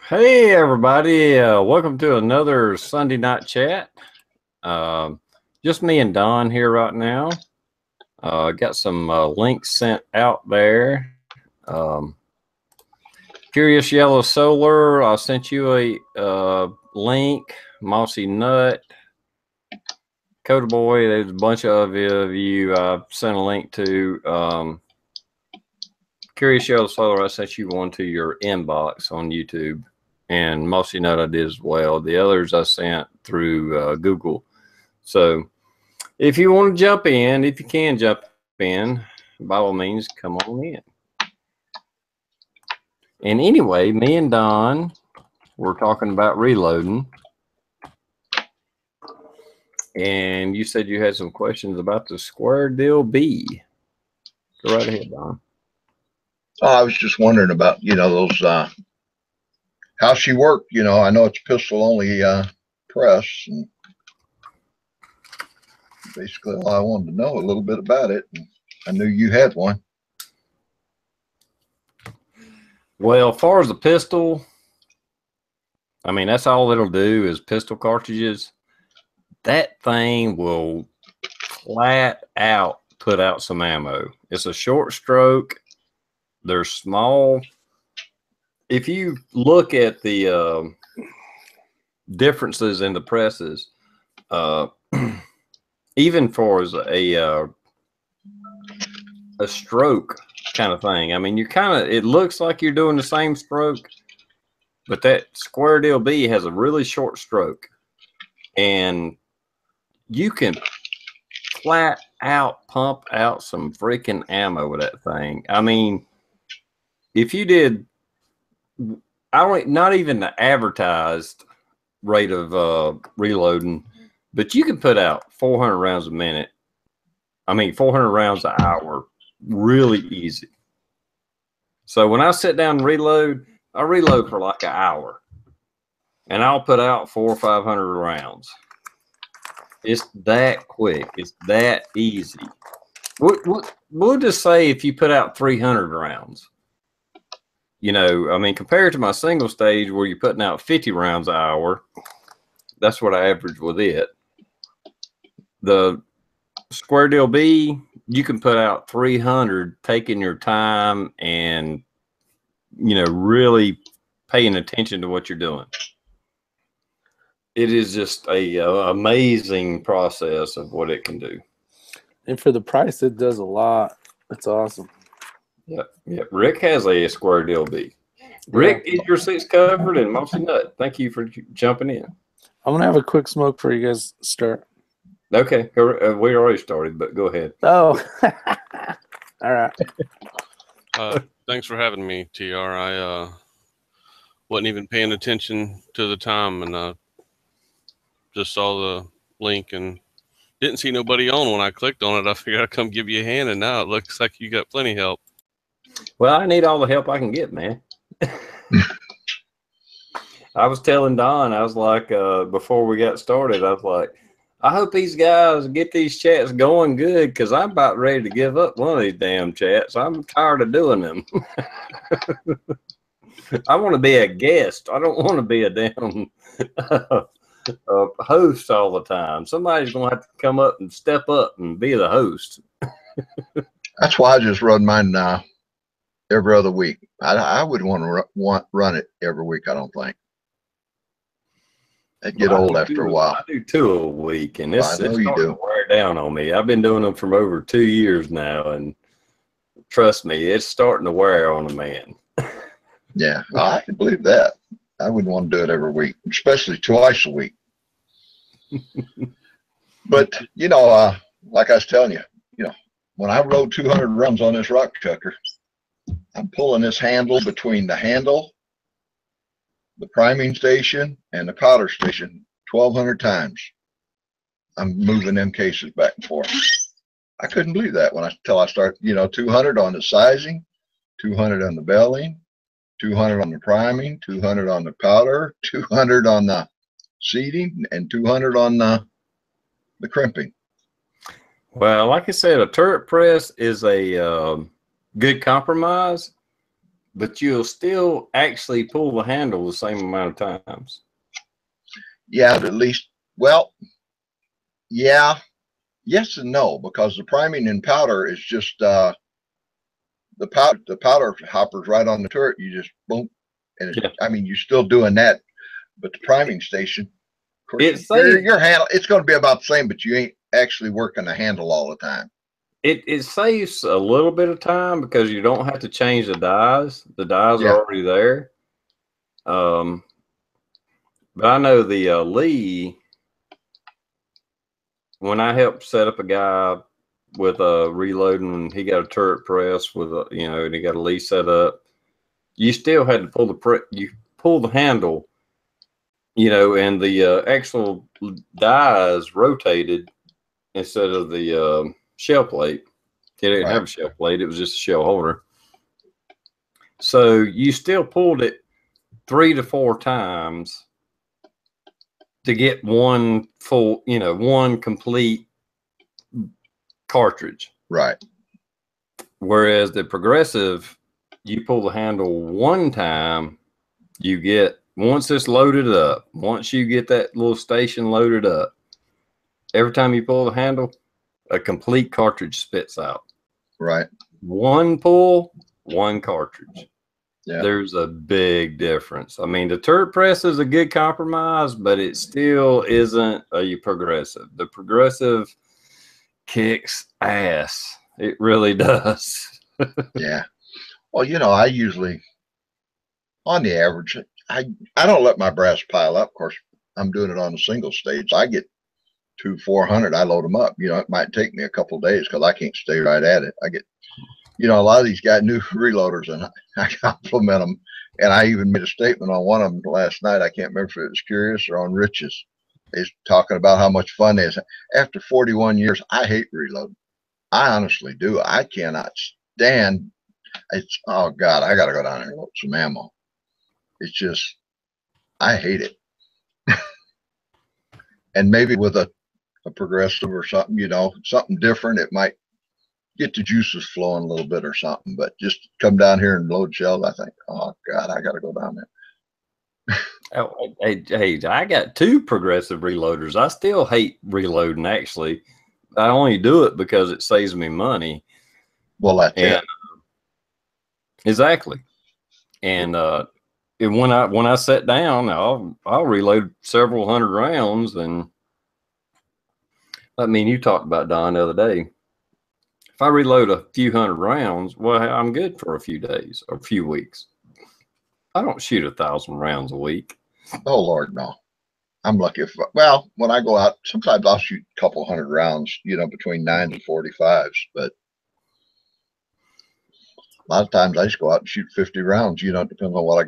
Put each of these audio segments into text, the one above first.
Hey everybody, welcome to another Sunday night chat. Just me and Don here right now. Got some links sent out there. Curious Yellow Solar, I sent you a link. Mossy Nut, Coda Boy, there's a bunch of you I sent a link to. Curious Yellow Solar, I sent you one to your inbox on YouTube. And Mossy Nut I did as well. The others I sent through Google. So if you want to jump in, if you can jump in, by all means, come on in. And anyway, me and Don were talking about reloading. And you said you had some questions about the square deal B. Go right ahead, Don. Oh, I was just wondering about, those, how she worked. I know it's pistol only press. And basically, all I wanted to know a little bit about it. And I knew you had one. Well, as far as the pistol, I mean, that's all it'll do is pistol cartridges. That thing will flat out put out some ammo. It's a short stroke. They're small. If you look at the differences in the presses, even for as a stroke kind of thing, I mean, it looks like you're doing the same stroke, but that square deal B has a really short stroke, and you can flat out pump out some freaking ammo with that thing. I mean, if you did, not even the advertised rate of reloading, but you can put out 400 rounds a minute. I mean, 400 rounds an hour, really easy. So when I sit down and reload, I reload for like an hour, and I'll put out 400 or 500 rounds. It's that quick. It's that easy. We'll just say if you put out 300 rounds, I mean, compared to my single stage where you're putting out 50 rounds an hour, that's what I average with it. The square deal B, you can put out 300, taking your time and, really paying attention to what you're doing. It is just a amazing process of what it can do. And for the price, it does a lot. It's awesome. Yep. Rick has a square deal B. Rick, is your seats covered? And Mossy Nut, thank you for jumping in. I'm going to have a quick smoke before you guys start. Okay. We already started, but go ahead. Oh, all right. Thanks for having me, TR. I wasn't even paying attention to the time, and just saw the link and didn't see nobody on when I clicked on it. I figured I'd come give you a hand, and now it looks like you got plenty of help. Well, I need all the help I can get, man. I was telling Don, I was like, before we got started, I was like, I hope these guys get these chats going good, because I'm about ready to give up one of these damn chats. I'm tired of doing them. I want to be a guest. I don't want to be a damn host all the time. Somebody's going to have to come up and step up and be the host. That's why I just run mine every other week. I would want to run it every week, I don't think. It'd get old after a while. I do 2 a week, and it's starting to wear down on me. I've been doing them for over 2 years now, and trust me, it's starting to wear on a man. Yeah, I can believe that. I wouldn't want to do it every week, especially twice a week. But, like I was telling you, when I rode 200 runs on this rock chucker, I'm pulling this handle between the handle, the priming station, and the powder station 1,200 times. I'm moving them cases back and forth. I couldn't believe that until I start, 200 on the sizing, 200 on the belling, 200 on the priming, 200 on the powder, 200 on the seating, and 200 on the crimping. Well, like I said, a turret press is a good compromise, but you'll still actually pull the handle the same amount of times. Yeah, at least, well, yeah, yes and no, because the priming and powder is just the powder hopper's right on the turret. You just boom, and it's, Yeah. I mean, you're still doing that, but the priming station, of course, It saves, your handle, it's going to be about the same, but you ain't actually working the handle all the time. it saves a little bit of time because you don't have to change the dies. The dies Yeah. are already there. But I know the Lee, when I helped set up a guy with a reloading, and he got a turret press with a, you know, and he got a Lee set up, you still had to pull you pull the handle, you know, and the actual dies rotated instead of the shell plate. It didn't have a shell plate; it was just a shell holder. So you still pulled it 3 to 4 times to get one full, you know, one complete cartridge. Right. Whereas the progressive, you pull the handle one time, you get, once it's loaded up, once you get that little station loaded up, every time you pull the handle, a complete cartridge spits out. Right. One pull, one cartridge. Yeah. There's a big difference. I mean, the turret press is a good compromise, but it still isn't a progressive. The progressive kicks ass. It really does. Yeah. Well, you know, I usually, on the average, I don't let my brass pile up. Of course, I'm doing it on a single stage. I get 400. I load them up. You know, it might take me a couple of days because I can't stay right at it. I get, you know, a lot of these got new reloaders, and I compliment them. And I even made a statement on one of them last night. I can't remember if it was Curious or on Rich's. He's talking about how much fun it is. After 41 years, I hate reloading. I honestly do. I cannot stand. It's, oh God, I got to go down there and load some ammo. It's just, I hate it. And maybe with a progressive or something, you know, something different, it might get the juices flowing a little bit or something. But just come down here and load shells, I think, oh God, I got to go down there. Oh, hey, I got 2 progressive reloaders. I still hate reloading, actually. I only do it because it saves me money. Well, that's it. Exactly. And when I sit down, I'll reload several hundred rounds. And I mean, you talked about Don the other day. If I reload a few hundred rounds, well, I'm good for a few days or a few weeks. I don't shoot 1,000 rounds a week. Oh Lord, no. I'm lucky if, well, when I go out, sometimes I'll shoot a couple hundred rounds, you know, between 9s and 45s, but a lot of times I just go out and shoot 50 rounds. You know, it depends on what I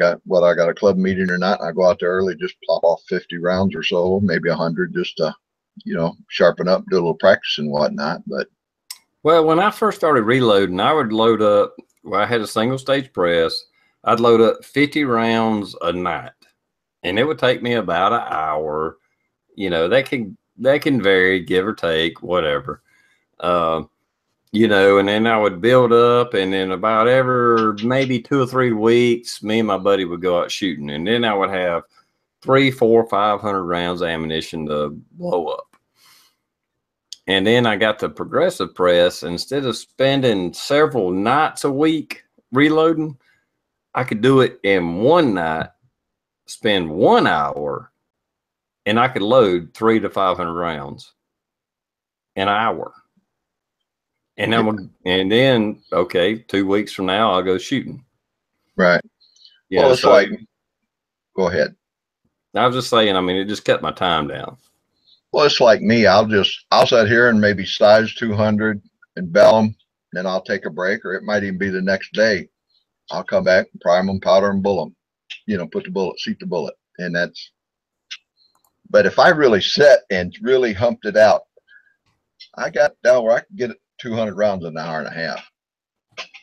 got a club meeting or not. I go out there early, just plop off 50 rounds or so, maybe 100, just to, you know, sharpen up, do a little practice and whatnot. But well, when I first started reloading, I would load up. Well, I had a single stage press. I'd load up 50 rounds a night, and it would take me about an hour. You know, that can vary, give or take, whatever. You know, and then I would build up, and then about every maybe 2 or 3 weeks, me and my buddy would go out shooting, and then I would have 300, 400, 500 rounds of ammunition to blow up. And then I got the progressive press. Instead of spending several nights a week reloading, I could do it in one night, spend 1 hour, and I could load 300 to 500 rounds an hour. And then okay, 2 weeks from now I'll go shooting. right. Yeah, well, it's so like, go ahead. I was just saying, I mean, it just cut my time down. Well, it's like me. I'll sit here and maybe size 200 and bell them. Then I'll take a break, or it might even be the next day. I'll come back and prime them, powder them, bull them. You know, put the bullet, seat the bullet, and that's. But if I really set and really humped it out, I got down where I could get 200 rounds in an hour and a half.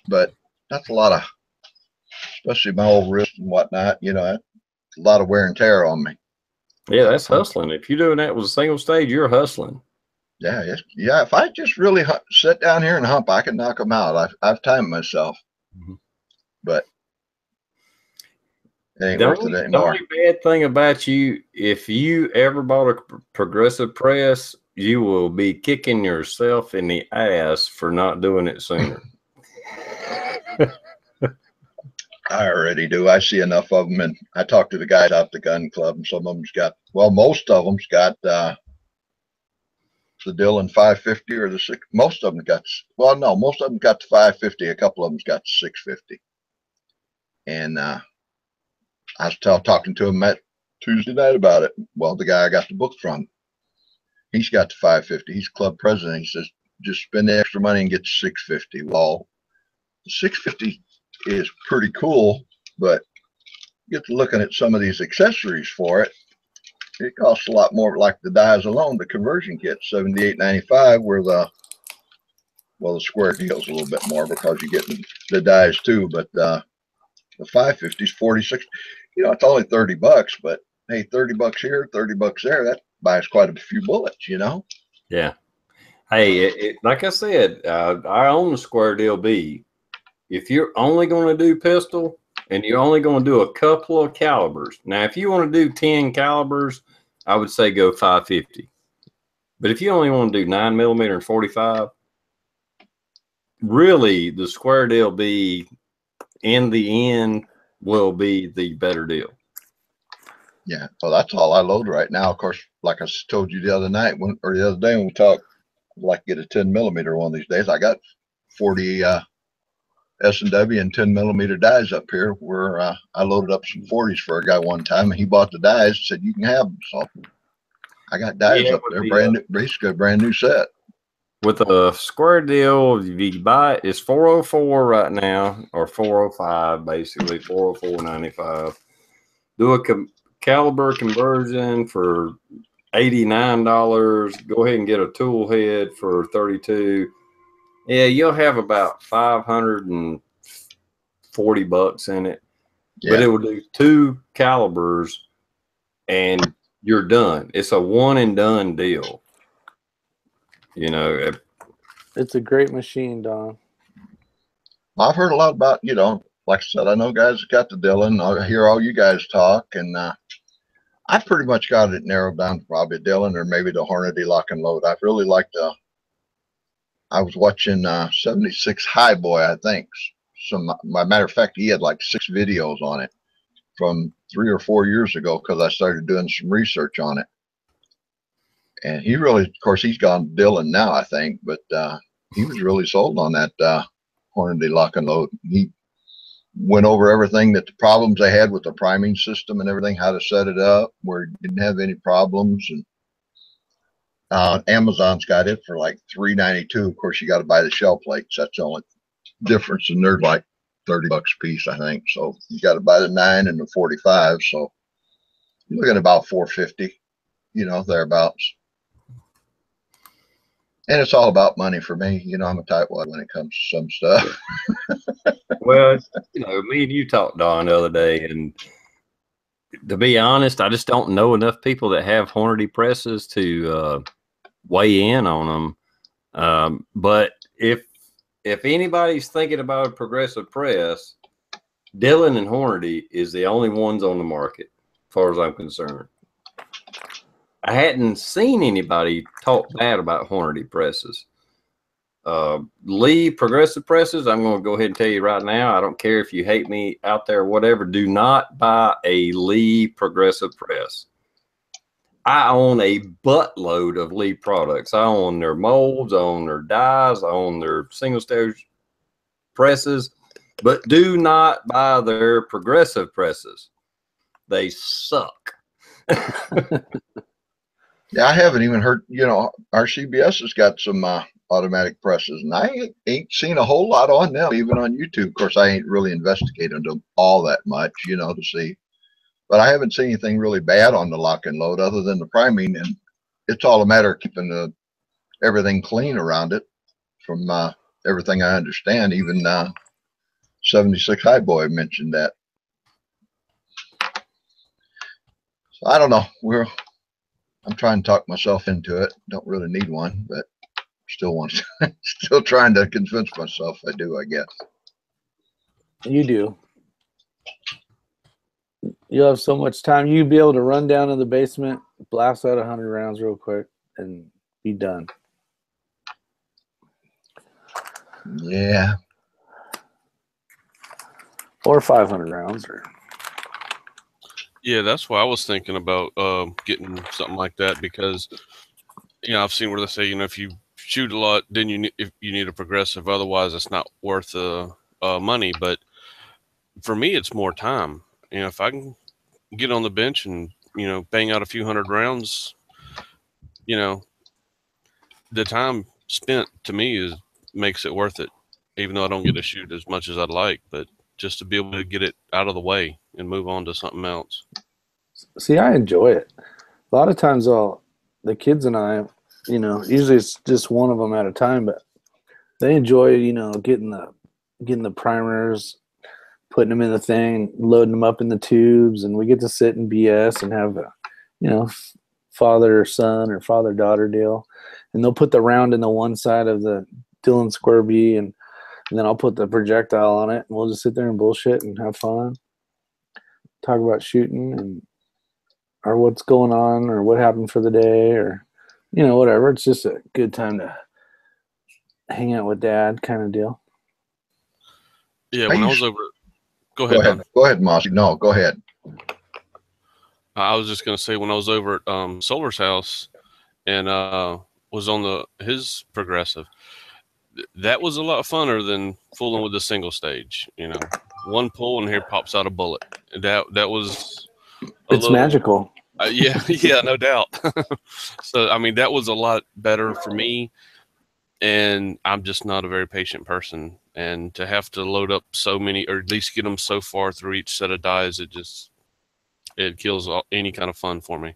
But that's a lot of, especially my old wrist and whatnot. You know, a lot of wear and tear on me. Yeah, that's hustling. If you're doing that with a single stage, you're hustling. Yeah, yeah. If I just really sit down here and hump, I can knock them out. I've timed myself. Mm-hmm. But It ain't The worth only, it the anymore. only bad thing about you, if you ever bought a progressive press, you will be kicking yourself in the ass for not doing it sooner. I already do. I see enough of them, and I talk to the guys out the gun club, and some of them's got, well, most of them's got the Dillon 550 or the six. Most of them got, well, no, most of them got the 550. A couple of them's got the 650. And I was talking to him at Tuesday night about it. Well, the guy I got the book from, he's got the 550. He's club president. He says, just spend the extra money and get the 650. Well, the 650 is pretty cool, but you get to looking at some of these accessories for it. It costs a lot more, like the dies alone. The conversion kit, $78.95, where the square deal's a little bit more because you get the dies too. But the 550 is 46. You know, it's only $30, but hey, $30 here, $30 there, that buys quite a few bullets, you know? Yeah. Hey, like I said, I own the Square Deal B. If you're only going to do pistol and you're only going to do a couple of calibers, now if you want to do 10 calibers, I would say go 550. But if you only want to do 9mm and 45, really the Square Deal B in the end will be the better deal. Yeah, well, that's all I load right now. Of course, like I told you the other night or the other day when we talked, I'd like to get a 10mm one of these days. I got 40 S&W and 10mm dies up here where I loaded up some 40s for a guy one time, and he bought the dies, said you can have them. So I got dies up there, brand new, basically a brand new set. With a Square Deal, if you buy it, it's $404 right now, or $405 basically, $404.95. Do a caliber conversion for $89. Go ahead and get a tool head for $32. Yeah, you'll have about $540 in it. Yeah. But it will do 2 calibers and you're done. It's a one and done deal. You know, it's a great machine, Don. I've heard a lot about, you know, like I said, I know guys that got the Dillon. I hear all you guys talk, and I pretty much got it narrowed down to probably Dillon or maybe the Hornady lock and load. I really like I was watching 76 High Boy, I think. Matter of fact, he had like 6 videos on it from 3 or 4 years ago because I started doing some research on it. And he really, of course, he's gone Dillon now, I think, but he was really sold on that Hornady lock and load. He went over everything, that the problems they had with the priming system and everything, how to set it up where it didn't have any problems. And Amazon's got it for like $3.92. Of course, you got to buy the shell plates. That's the only difference, and they're like $30 a piece, I think. So you got to buy the 9 and the 45. So you're looking at about $450, you know, thereabouts. And it's all about money for me. You know, I'm a tightwad when it comes to some stuff. well, you know, me and you talked, Don, the other day, and to be honest, I just don't know enough people that have Hornady presses to weigh in on them. But if anybody's thinking about a progressive press, Dillon and Hornady is the only ones on the market, as far as I'm concerned. I hadn't seen anybody talk bad about Hornady presses. Lee progressive presses, I'm going to go ahead and tell you right now, I don't care if you hate me out there or whatever, do not buy a Lee progressive press. I own a buttload of Lee products. I own their molds, I own their dies, I own their single stage presses, but do not buy their progressive presses. They suck. Yeah, I haven't even heard, you know, our CBS has got some automatic presses, and I ain't seen a whole lot on them, even on YouTube. Of course, I ain't really investigated them all that much, you know, to see. But I haven't seen anything really bad on the lock and load other than the priming, and it's all a matter of keeping everything clean around it. From everything I understand, even 76 High Boy mentioned that. So I don't know. I'm trying to talk myself into it. Don't really need one, but still still trying to convince myself I do, I guess. You do. You'll have so much time. You'd be able to run down in the basement, blast out 100 rounds real quick, and be done. Yeah. Or 500 rounds. Or Yeah, that's why I was thinking about getting something like that, because I've seen where they say if you shoot a lot, then if you need a progressive. Otherwise, it's not worth the money. But for me, it's more time. If I can get on the bench and bang out a few hundred rounds, the time spent to me makes it worth it. Even though I don't get to shoot as much as I'd like, but just to be able to get it out of the way and move on to something else. see, I enjoy it. A lot of times, the kids and I, usually it's just one of them at a time, but they enjoy, getting the primers, putting them in the thing, loading them up in the tubes, and we get to sit and BS and have a, father son or father daughter deal, and they'll put the round in the one side of the Dillon Square B, and then I'll put the projectile on it, and we'll just sit there and bullshit and have fun, talk about shooting and or what's going on or what happened for the day or whatever. It's just a good time to hang out with dad kind of deal. Yeah, when I was over. Go ahead. Go ahead, Mossy. No, go ahead. I was just gonna say, when I was over at Solar's house and was on his progressive, that was a lot funner than fooling with the single stage. One pull and here pops out a bullet. That was It's magical. Yeah, no doubt. So I mean, that was a lot better for me, and I'm just not a very patient person, and to have to load up so many, or at least get them so far through each set of dies, it kills any kind of fun for me.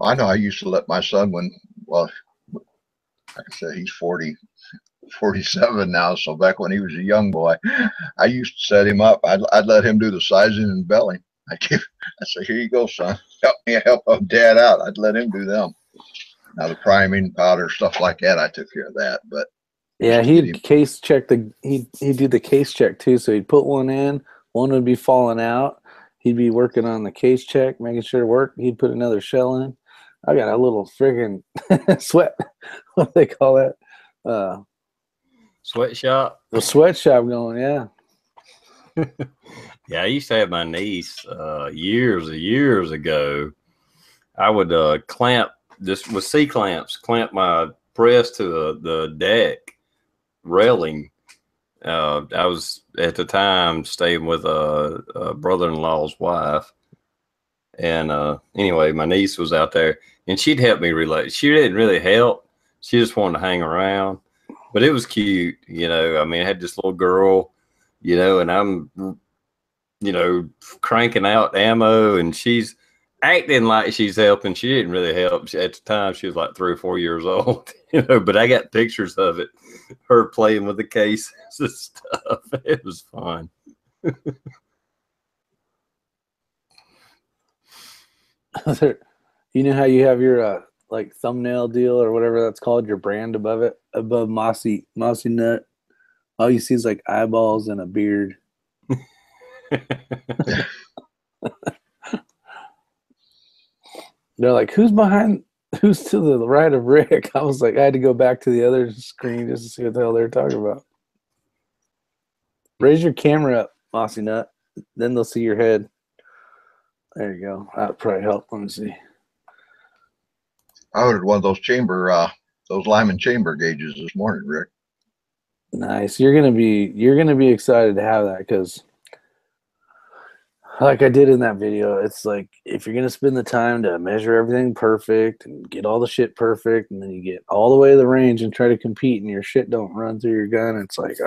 I know I used to let my son like I said, he's 47 now. So back when he was a young boy, I used to set him up. I'd let him do the sizing and belling. I say, here you go, son. Help dad out. I'd let him do them. Now the priming, powder, stuff like that, I took care of that. But yeah, he'd case check he'd do the case check too. So he'd put one in, one would be falling out. He'd be working on the case check, making sure it worked. He'd put another shell in. I got a little friggin' sweat. What they call that? Sweatshop. The sweatshop going, yeah. Yeah, I used to have my niece years ago. I would clamp this with C-clamps, clamp my press to the deck railing. I was at the time staying with a brother-in-law's wife, and anyway, my niece was out there, and she'd help me relate. She didn't really help; she just wanted to hang around, but it was cute, I mean, I had this little girl, and I'm, cranking out ammo, and she's acting like she's helping. She didn't really help. At the time, she was like 3 or 4 years old, but I got pictures of it, her playing with the cases and stuff. It was fun. You know how you have your like thumbnail deal or whatever that's called, your brand above it, above Mossy Nut. All you see is like eyeballs and a beard. They're like, who's to the right of Rick? I was like, I had to go back to the other screen just to see what the hell they're talking about. Raise your camera up, Mossy Nut. Then they'll see your head. There you go. That'd probably help. Let me see. I ordered one of those Lyman chamber gauges this morning, Rick. Nice. You're gonna be excited to have that, because like I did in that video, it's like if you're gonna spend the time to measure everything perfect and get all the shit perfect, and then you get all the way to the range and try to compete and your shit don't run through your gun, it's like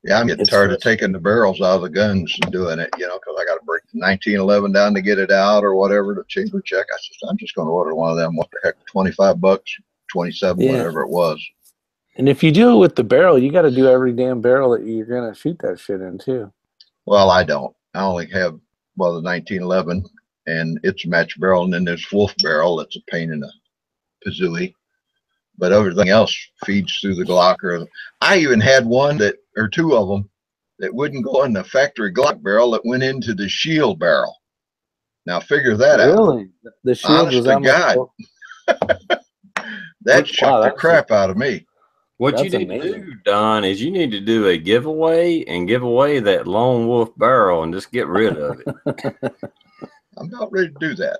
Yeah, I'm getting tired of taking the barrels out of the guns and doing it, because I got to break the 1911 down to get it out or whatever to chamber check. I'm just going to order one of them. What the heck, $25, 27, whatever it was. And if you do it with the barrel, you got to do every damn barrel that you're going to shoot that shit in too. Well, I don't. I only have, the 1911, and it's a match barrel, and then there's wolf barrel. That's a pain in the pazooie. But everything else feeds through the Glock. I even had one or two of them that wouldn't go in the factory Glock barrel, that went into the shield barrel. Now figure that out. Really? The shield Honest was to that much God. more? That shocked Wow, the crap out of me. What you That's need to amazing. do, Don, is you need to do a giveaway and give away that Lone Wolf barrel and just get rid of it. I'm not ready to do that.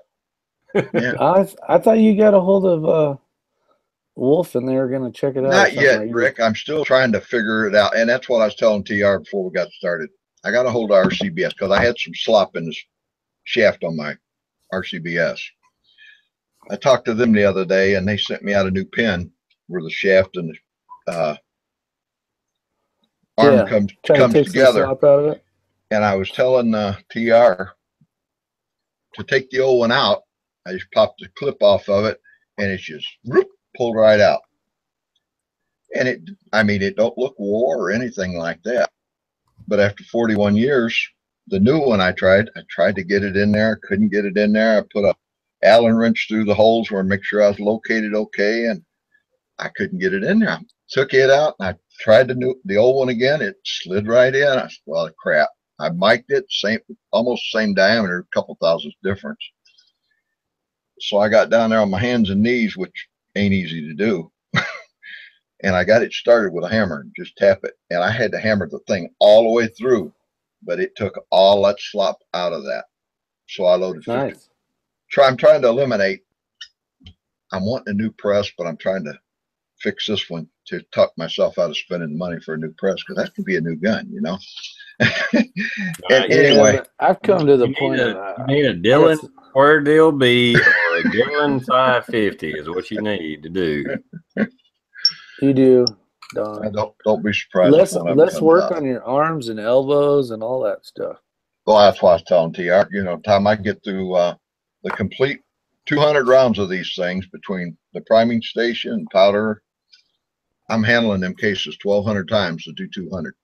Yeah. I thought you got a hold of Wolf and they were going to check it out. Not yet, Rick. I'm still trying to figure it out. And that's what I was telling TR before we got started. I got a hold of RCBS because I had some slop in the shaft on my RCBS. I talked to them the other day and they sent me out a new pin where the shaft and the arm comes together. Slop out of it. And I was telling TR to take the old one out. I just popped the clip off of it and it's just whoop, pulled right out. And it don't look wore or anything like that. But after 41 years, the new one I tried to get it in there, couldn't get it in there. I put a Allen wrench through the holes where I make sure I was located okay, and I couldn't get it in there. I took it out and I tried the old one again. It slid right in. I said, well, crap. I mic'd it, almost same diameter, a couple thousandths difference. So I got down there on my hands and knees, which ain't easy to do. And I got it started with a hammer and just tap it. And I had to hammer the thing all the way through, but it took all that slop out of that. So I loaded 50. Nice. I'm trying to eliminate. I'm wanting a new press, but I'm trying to fix this one to talk myself out of spending the money for a new press because that could be a new gun, you know. And anyway, I've come to the point of you need a Dillon Square Deal B or a Dillon 550 is what you need to do. You do, Don. Don't be surprised. Let's work on your arms and elbows and all that stuff. Well, that's why I was telling TR. You know, time I get through the complete 200 rounds of these things between the priming station and powder, I'm handling them cases 1,200 times to do 200.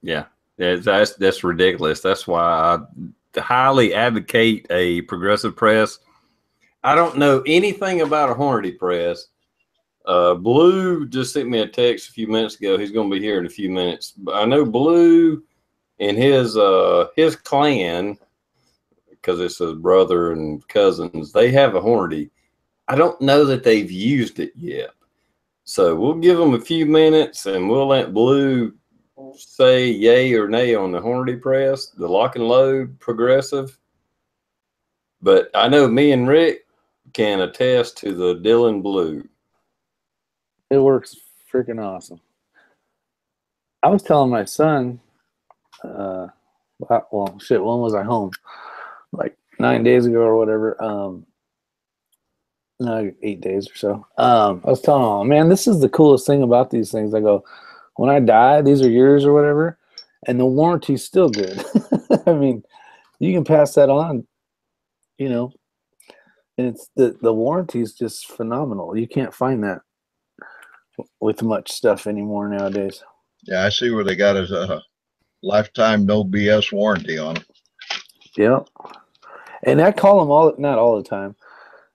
Yeah, that's ridiculous. That's why I highly advocate a progressive press. I don't know anything about a Hornady press. Blue just sent me a text a few minutes ago. He's going to be here in a few minutes. But I know Blue and his clan, because it's his brother and cousins, they have a Hornady. I don't know that they've used it yet. So we'll give them a few minutes and we'll let Blue say yay or nay on the Hornady press, the lock and load progressive. But I know me and Rick can attest to the Dillon Blue. It works freaking awesome. I was telling my son, when was I home? Like 9 days ago or whatever. No, 8 days or so. I was telling him, man, this is the coolest thing about these things. I go, when I die, these are yours or whatever, and the warranty's still good. I mean, you can pass that on, you know, and it's the warranty is just phenomenal. You can't find that with much stuff anymore nowadays. Yeah, I see where they got a lifetime no BS warranty on them. Yeah, and I call them not all the time.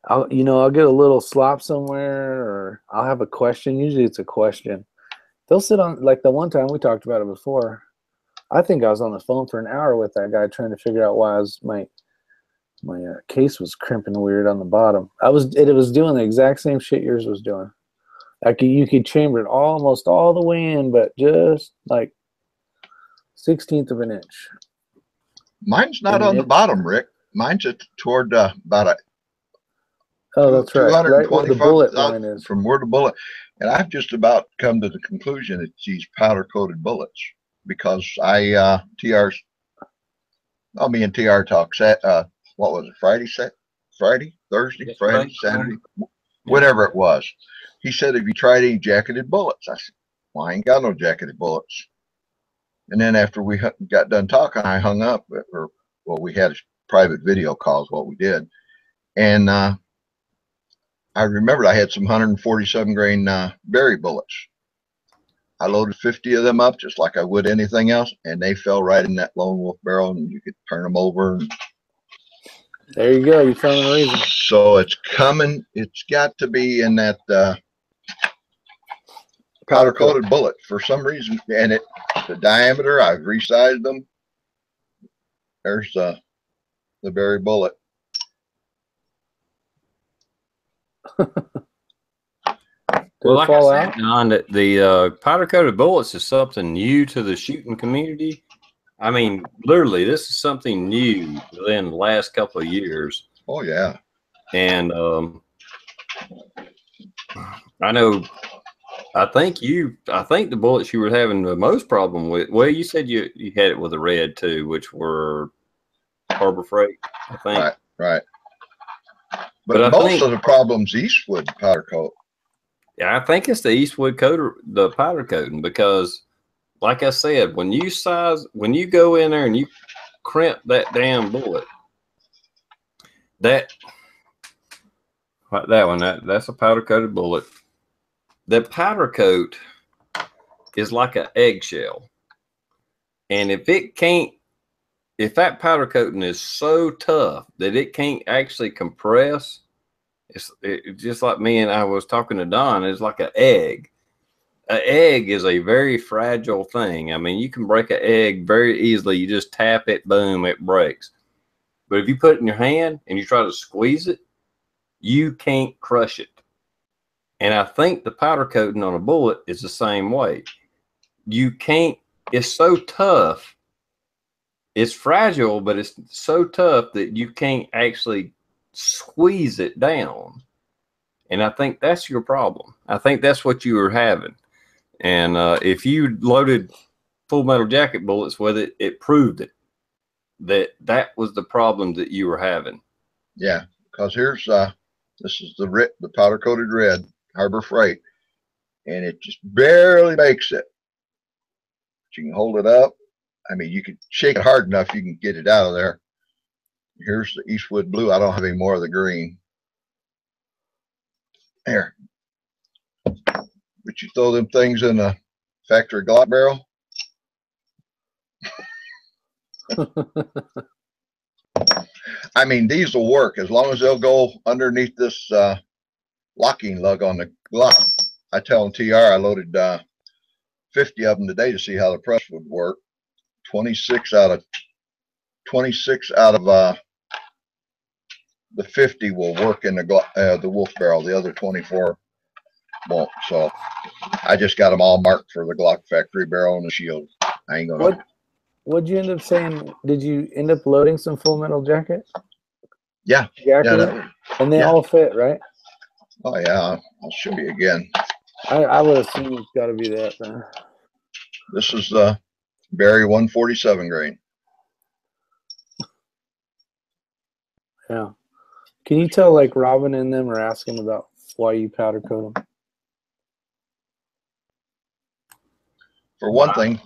I'll get a little slop somewhere, or I'll have a question. Usually it's a question. They'll sit on, like the one time we talked about it before. I think I was on the phone for an hour with that guy trying to figure out why my case was crimping weird on the bottom. It was doing the exact same shit yours was doing. Like you could chamber it almost all the way in, but just like 1/16 of an inch. Mine's not on the bottom, Rick. Mine's toward about a. Oh, that's right. Right where the bullet line is. From where the bullet, and I've just about come to the conclusion it's these powder coated bullets because me and TR talked. What was it? Friday, Saturday, whatever it was. He said, "Have you tried any jacketed bullets?" I said, "Well, I ain't got no jacketed bullets." And then after we got done talking, I hung up. We had a private video calls. What we did, and I remembered I had some 147 grain berry bullets. I loaded 50 of them up just like I would anything else, and they fell right in that Lone Wolf barrel, and you could turn them over. There you go. You found the reason. So it's coming. It's got to be in that powder coated bullet for some reason, and the diameter, I've resized them. There's the very bullet. Well, like I said, Don, that the powder coated bullets is something new to the shooting community. I mean, literally, this is something new within the last couple of years. Oh yeah. And I know. I think the bullets you were having the most problem with. Well, you said you had it with the red too, which were Harbor Freight, I think. Right. But most of the problem's Eastwood powder coat. Yeah, I think it's the Eastwood the powder coating, because, like I said, when you go in there and you crimp that damn bullet, that's a powder coated bullet. The powder coat is like an eggshell, and if that powder coating is so tough that it can't actually compress, it's just like me and I was talking to Don. It's like an egg. An egg is a very fragile thing. I mean, you can break an egg very easily. You just tap it, boom, it breaks. But if you put it in your hand and you try to squeeze it, you can't crush it. And I think the powder coating on a bullet is the same way. You can't. It's so tough. It's fragile, but it's so tough that you can't actually squeeze it down. And I think that's your problem. I think that's what you were having. And if you loaded Full Metal Jacket bullets with it, it proved it. That was the problem that you were having. Yeah, because here's this is the powder coated red Harbor Freight, and it just barely makes it. But you can hold it up. I mean, you can shake it hard enough, you can get it out of there. Here's the Eastwood blue. I don't have any more of the green. There. But you throw them things in a factory Glock barrel. I mean, these will work as long as they'll go underneath this locking lug on the Glock. I tell them TR I loaded 50 of them today to see how the press would work. 26 out of the 50 will work in the Wolf barrel. The other 24 won't. So I just got them all marked for the Glock factory barrel and the shield. I ain't gonna. What'd you end up saying? Did you end up loading some Full Metal Jacket? Yeah. And they all fit, right? Oh yeah. I'll show you again. I would assume it's got to be that then. This is the Berry 147 grain. Yeah. Can you tell, like, Robin and them are asking about why you powder coat them? For one thing,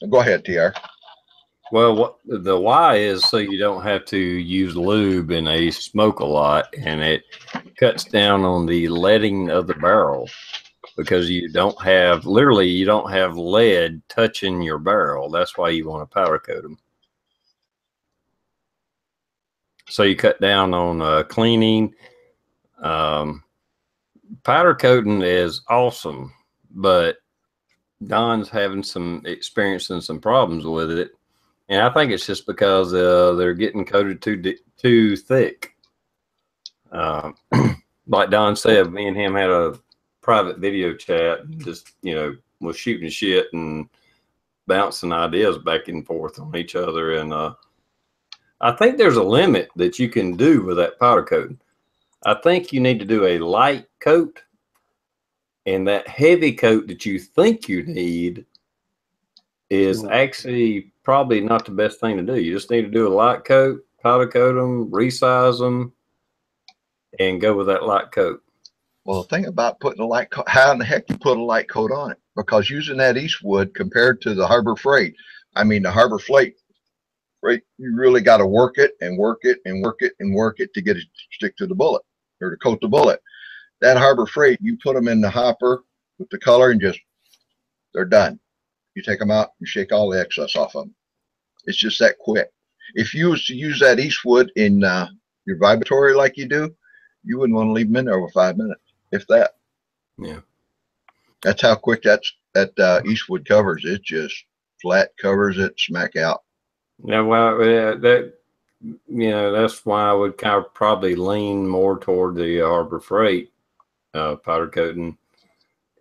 go ahead, TR. Well, the why is so you don't have to use lube and they smoke a lot, and it cuts down on the leading of the barrel, because you don't have lead touching your barrel. That's why you want to powder coat them. So you cut down on cleaning. Powder coating is awesome, but Don's experiencing some problems with it. And I think it's just because they're getting coated too thick. Like Don said, me and him had a private video chat, just, was shooting shit and bouncing ideas back and forth on each other. And I think there's a limit that you can do with that powder coating. I think you need to do a light coat, and that heavy coat that you think you need is actually probably not the best thing to do. You just need to do a light coat, powder coat them, resize them, and go with that light coat. Well, the thing about putting a light coat, how in the heck you put a light coat on it? Because using that Eastwood compared to the Harbor Freight, the Harbor Freight, you really got to work it and work it and work it and work it to get it to stick to the bullet or to coat the bullet. That Harbor Freight, you put them in the hopper with the color and they're done. You take them out and shake all the excess off of them. It's just that quick. If you was to use that Eastwood in your vibratory like you do, you wouldn't want to leave them in there over 5 minutes, if that. Yeah. That's how quick that Eastwood covers. It just flat covers it, smack out. Yeah, well, that that's why I would kind of probably lean more toward the Harbor Freight powder coating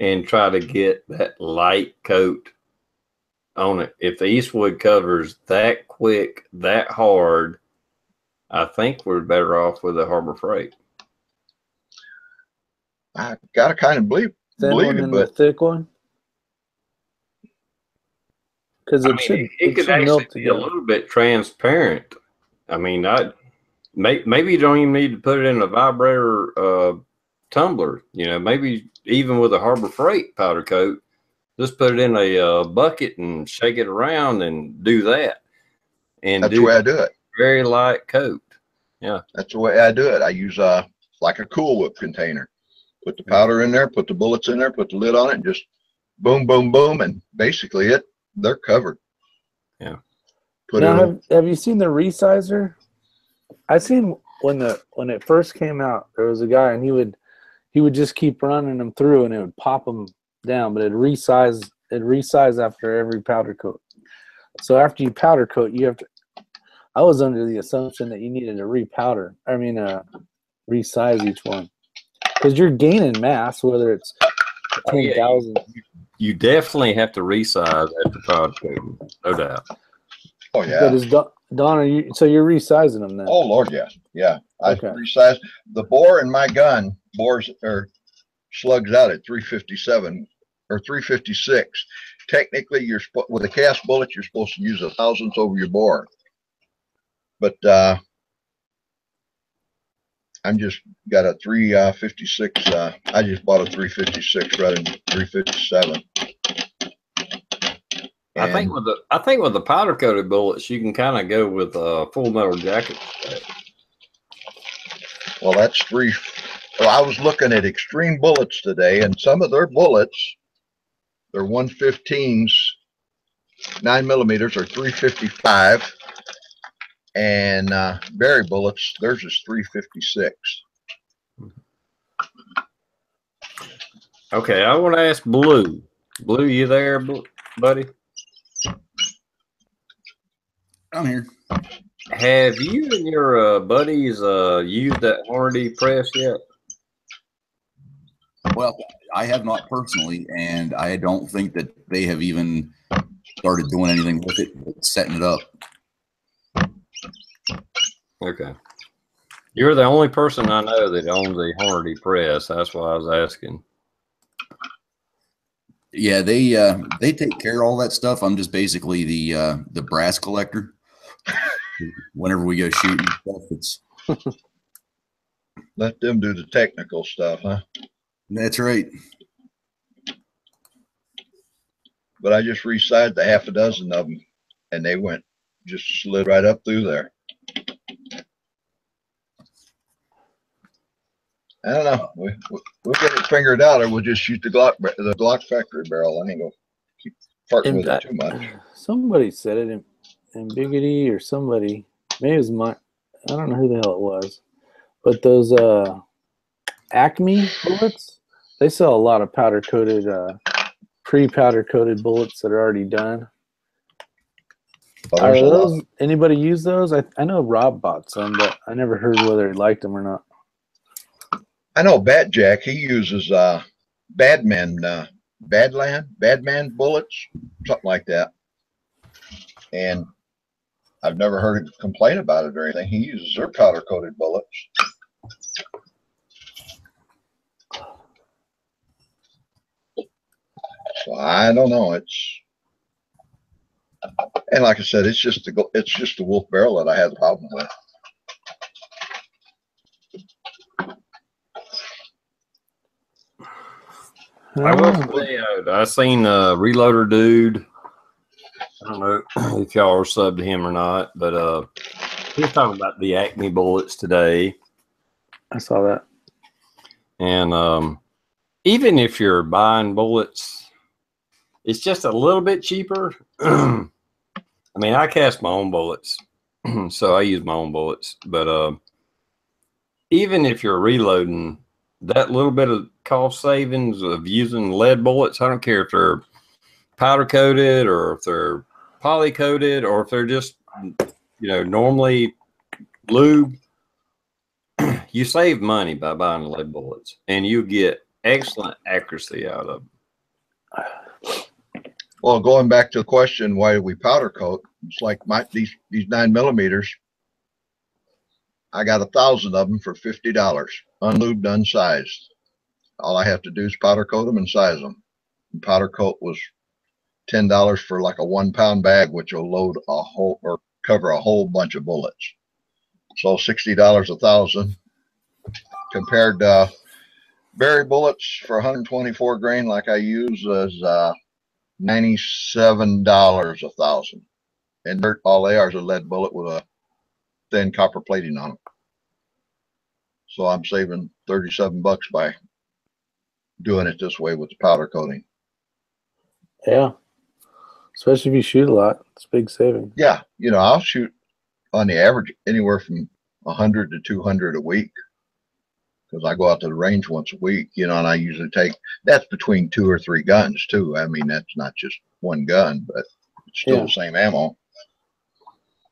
and try to get that light coat on it. If the Eastwood covers that quick, that hard, I think we're better off with the Harbor Freight. I gotta kind of believe one it, and but the thick one. Because it should actually melt be a together. little bit transparent. I mean, maybe you don't even need to put it in a vibrator tumbler. Maybe even with a Harbor Freight powder coat, just put it in a bucket and shake it around and do that. And that's the way I do it. Very light coat. Yeah, that's the way I do it. I use like a Cool Whip container. Put the powder in there, put the bullets in there, put the lid on it, and just boom, boom, boom, and basically they're covered. Yeah. Have you seen the resizer? I seen when it first came out, there was a guy and he would just keep running them through and it would pop them down, but it'd resize after every powder coat. So after you powder coat, you have to. I was under the assumption that you needed to resize each one because you're gaining mass, whether it's 10,000. You definitely have to resize after powder coating, no doubt. Oh yeah. But is Don, you're resizing them then? Oh Lord, yeah. I Okay. resize the bore in my gun. Bores or slugs out at 357 or 356. Technically, with a cast bullet, you're supposed to use a thousandth over your bore. But I'm just got a 356. I just bought a 356 rather than 357. I think with the powder coated bullets, you can kind of go with Full Metal Jacket. Well, that's three. Well, I was looking at Extreme Bullets today, and some of their bullets, they're 115s, 9mm, or 355, and Berry bullets, theirs is 356. Okay, I want to ask Blue. Blue, you there, buddy? I'm here. Have you and your buddies used that Hornady press yet? Well, I have not personally, and I don't think that they have even started doing anything with it, setting it up. Okay. You're the only person I know that owns a Hornady press. That's why I was asking. Yeah, they take care of all that stuff. I'm just basically the brass collector. Whenever we go shooting stuff, it's let them do the technical stuff, huh? That's right. But I just resized the half a dozen of them, and they just slid right up through there. I don't know. We'll get it figured out, or we'll just shoot the Glock factory barrel. I ain't gonna keep farting with it too much. Somebody said it in Biggity or somebody. Maybe it was I don't know who the hell it was, but those Acme bullets, they sell a lot of powder coated, pre-powder coated bullets that are already done. Are those anybody use those? I know Rob bought some, but I never heard whether he liked them or not. I know Bat Jack, he uses Badman bullets, something like that. And I've never heard him complain about it or anything. He uses their powder coated bullets. So I don't know. And like I said, it's just the Wolf barrel that I had the problem with. I will say, I seen Reloader Dude. I don't know if y'all are subbed to him or not, but he was talking about the Acme bullets today. I saw that. And even if you're buying bullets, it's just a little bit cheaper. I mean, I cast my own bullets, so I use my own bullets. But even if you're reloading, that little bit of cost savings of using lead bullets. I don't care if they're powder coated or if they're poly coated or if they're just, normally lube. You save money by buying lead bullets, and you get excellent accuracy out of them. Well, going back to the question, why do we powder coat? It's like these 9mm. I got 1,000 of them for $50, unlubed, unsized. All I have to do is powder coat them and size them. And powder coat was $10 for like a 1-pound bag, which will load a whole or cover a whole bunch of bullets. So $60 1,000 compared to berry bullets for 124 grain, like I use, is $97 1,000. And all they are is a lead bullet with a thin copper plating on them. So I'm saving $37 by doing it this way with the powder coating. Yeah. Especially if you shoot a lot, it's a big saving. Yeah, I'll shoot on the average anywhere from 100 to 200 a week because I go out to the range once a week, and I usually that's between 2 or 3 guns too. I mean, that's not just one gun, but it's still the same ammo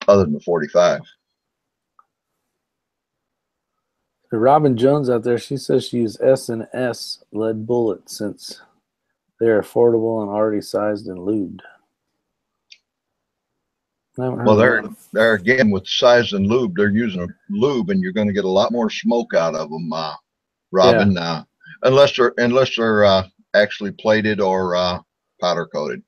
other than the 45. Robin Jones out there, she says she used S&S lead bullets since they're affordable and already sized and lubed. Well, they're again with size and lube. They're using a lube, and you're going to get a lot more smoke out of them, Robin. Yeah. Unless they're actually plated or powder coated.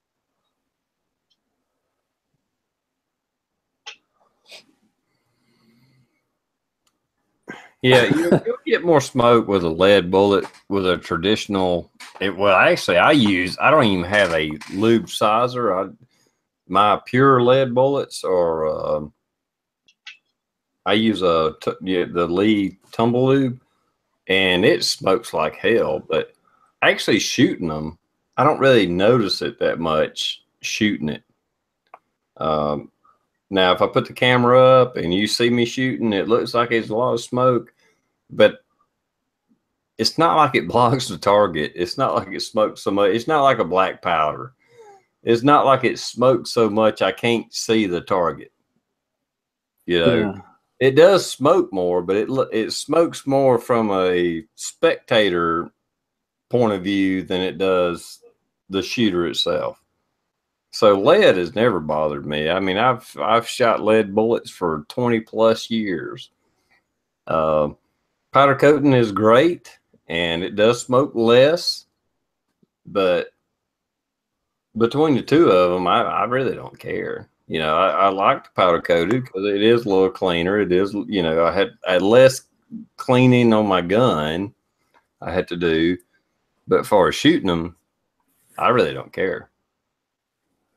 Yeah, you'll get more smoke with a lead bullet with a traditional. Actually, I don't even have a lube sizer. My pure lead bullets are. I use the Lee tumble lube, and it smokes like hell. But actually shooting them, I don't really notice it that much shooting it. Now, if I put the camera up and you see me shooting, it looks like it's a lot of smoke, but it's not like it blocks the target. It's not like it smokes so much. It's not like a black powder. It's not like it smokes so much I can't see the target. It does smoke more, but it smokes more from a spectator point of view than it does the shooter itself. So lead has never bothered me. I mean, I've shot lead bullets for 20 plus years. Powder coating is great, and it does smoke less, but between the two of them, I really don't care. I like the powder coated because it is a little cleaner. It is, I had less cleaning on my gun I had to do, but as far as shooting them, I really don't care.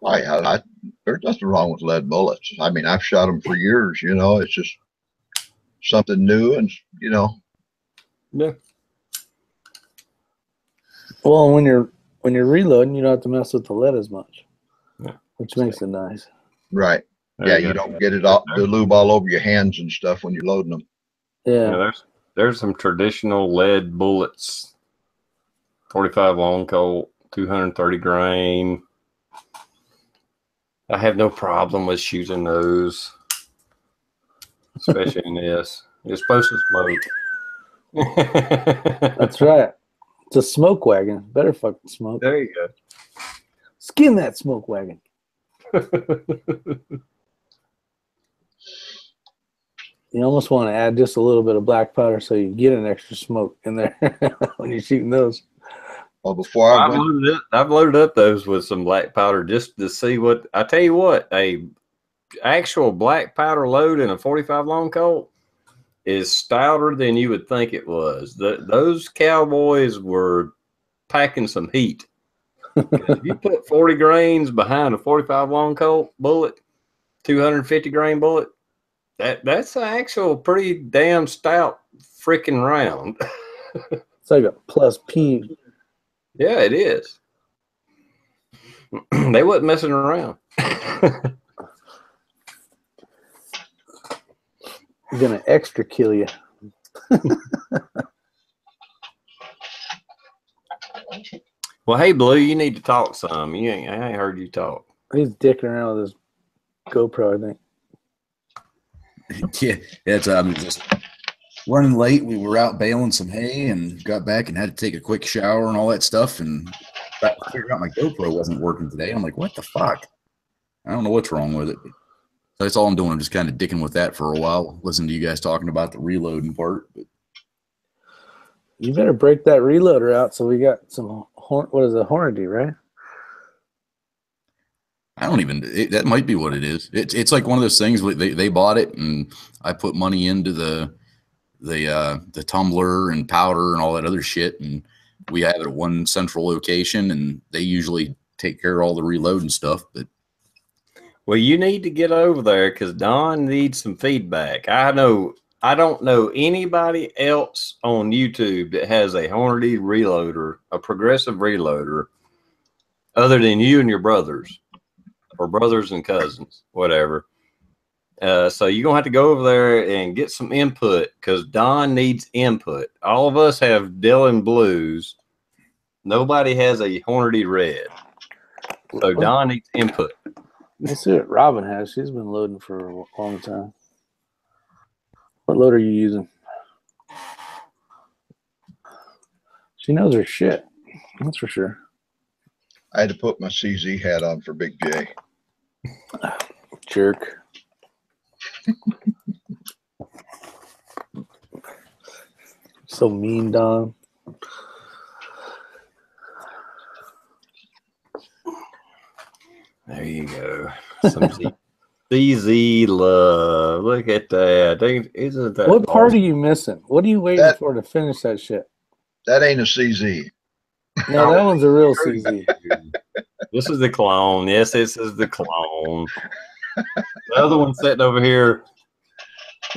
There's nothing wrong with lead bullets. I mean, I've shot them for years. It's just something new, and Yeah. Well, when you're reloading, you don't have to mess with the lead as much, which makes it nice. Right. You don't get the lube all over your hands and stuff when you're loading them. Yeah. There's some traditional lead bullets, 45 long Colt, 230 grain. I have no problem with shooting those, especially in this. It's supposed to smoke. That's right. It's a smoke wagon. Better fucking smoke. There you go. Skin that smoke wagon. You almost want to add just a little bit of black powder so you get an extra smoke in there when you're shooting those. Well, before I've loaded up those with some black powder just to see what. I tell you what, a actual black powder load in a 45 long Colt is stouter than you would think it was. Those cowboys were packing some heat. If you put 40 grains behind a 45 long Colt bullet, 250 grain bullet, that's an actual pretty damn stout freaking round. It's like a plus P. Yeah, it is. They wasn't messing around. Gonna extra kill you. Well, hey, Blue, you need to talk some. I ain't heard you talk. He's dicking around with his GoPro, I think. Yeah, it's just running late. We were out baling some hay and got back and had to take a quick shower and all that stuff. And I figured out my GoPro wasn't working today. I'm like, what the fuck? I don't know what's wrong with it. So that's all I'm doing. I'm just kind of dicking with that for a while, listening to you guys talking about the reloading part. But You better break that reloader out so we got some, what is it, Hornady, right? I don't even, that might be what it is. It's like one of those things where they bought it and I put money into the tumbler and powder and all that other shit. And we have it at one central location and they usually take care of all the reload and stuff. But Well, you need to get over there because Don needs some feedback. I don't know anybody else on YouTube that has a Hornady reloader, a progressive reloader, other than you and your brothers or brothers and cousins, whatever. So you're going to have to go over there and get some input because Don needs input. All of us have Dylan Blues. Nobody has a Hornady Red. So Don needs input. Let's see what Robin has. She's been loading for a long time. What load are you using? She knows her shit. That's for sure. I had to put my CZ hat on for Big J. Jerk. So mean, Don. There you go. Some CZ love. Look at that. Isn't that What part awesome? are you missing? What are you waiting for to finish that shit? That ain't a CZ. No, that one's a real CZ. This is the clone. Yes, this is the clone. The other one sitting over here,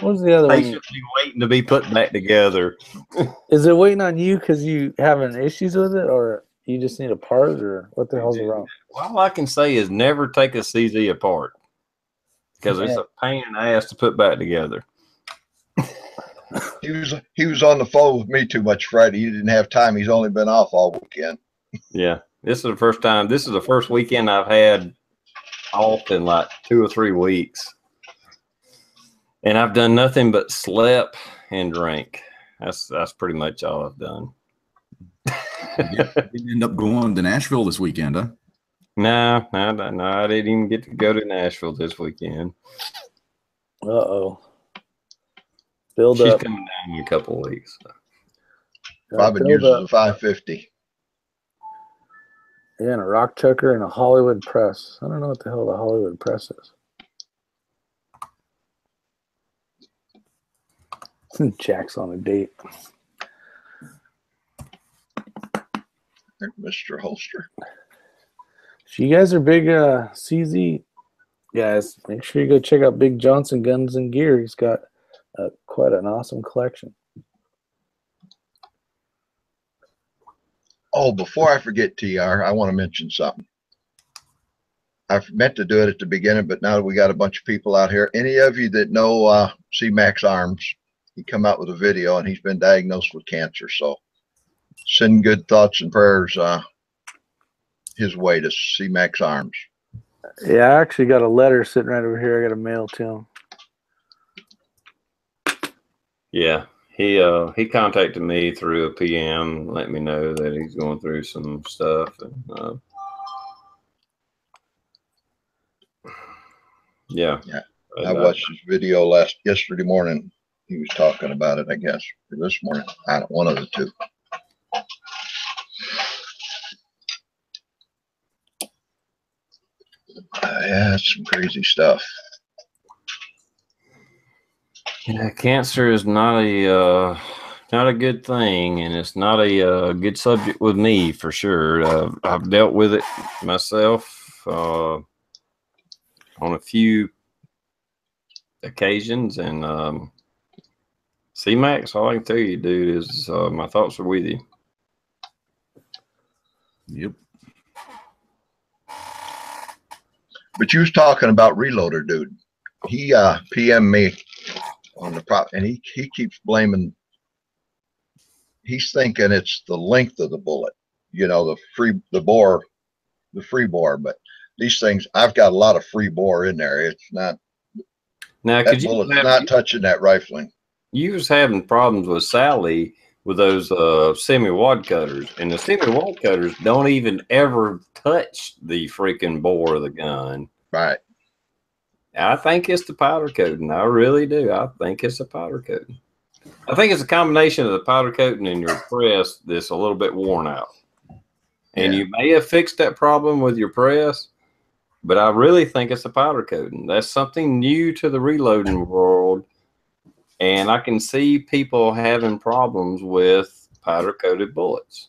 What's the other one? patiently waiting to be put back together. Is it waiting on you because you having issues with it, or you just need a part, or what the hell's wrong? All I can say is never take a CZ apart because it's a pain in the ass to put back together. He was on the phone with me too much Friday. He didn't have time. He's only been off all weekend. Yeah, this is the first time. This is the first weekend I've had off in like 2 or 3 weeks, and I've done nothing but slept and drink. That's pretty much all I've done. you didn't end up going to Nashville this weekend, huh? No, I didn't even get to go to Nashville this weekend. Uh-oh. Build She's up. coming down in a couple of weeks. Robin uses a 550. Yeah, and a rock chucker and a Hollywood press. I don't know what the hell the Hollywood press is. Jack's on a date. Mr. Holster. If you guys are big CZ guys, make sure you go check out Big Johnson Guns and Gear. He's got quite an awesome collection. Oh, before I forget, TR, I want to mention something. I meant to do it at the beginning, but now we got a bunch of people out here. Any of you that know C-Max Arms, he come out with a video, and he's been diagnosed with cancer. So send good thoughts and prayers his way to C-Max Arms. Yeah, I actually got a letter sitting right over here. I got a mail to him. Yeah, he contacted me through a PM, let me know that he's going through some stuff, and yeah. I watched his video yesterday morning. He was talking about it, I guess, or this morning. One of the two. Yeah, it's some crazy stuff. Yeah, cancer is not a good thing, and it's not a good subject with me for sure. I've dealt with it myself on a few occasions, and C-Max, all I can tell you, dude, is my thoughts are with you. Yep. But you was talking about Reloader, dude. He PM'd me on the prop, and he keeps blaming. He's thinking it's the length of the bullet. you know, the free bore. But these things, I've got a lot of free bore in there. It's not, Now, that bullet's not touching that rifling. You was having problems with Sally with those semi-wad cutters, and the semi-wad cutters don't even ever touch the freaking bore of the gun. Right. I think it's the powder coating. I really do. I think it's the powder coating. I think it's a combination of the powder coating and your press that's a little bit worn out. And you may have fixed that problem with your press, but I really think it's the powder coating. That's something new to the reloading world. And I can see people having problems with powder coated bullets.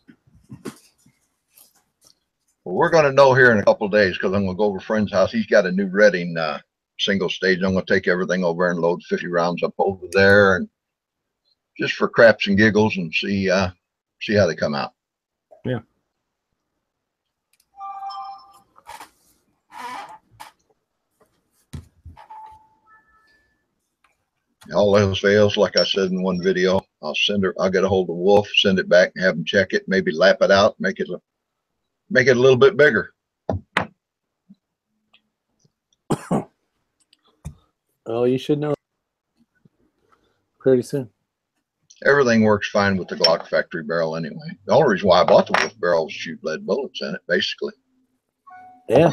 Well, we're going to know here in a couple of days because I'm going to go over a friend's house. He's got a new Redding single stage. I'm going to take everything over and load 50 rounds up over there, and just for craps and giggles, and see how they come out. Yeah. All else fails, like I said in one video, I'll get a hold of Wolf, send it back, and have him check it, maybe lap it out, make it a little bit bigger. Oh, you should know pretty soon. Everything works fine with the Glock factory barrel anyway. The only reason why I bought the Wolf barrel was shoot lead bullets in it, basically. Yeah.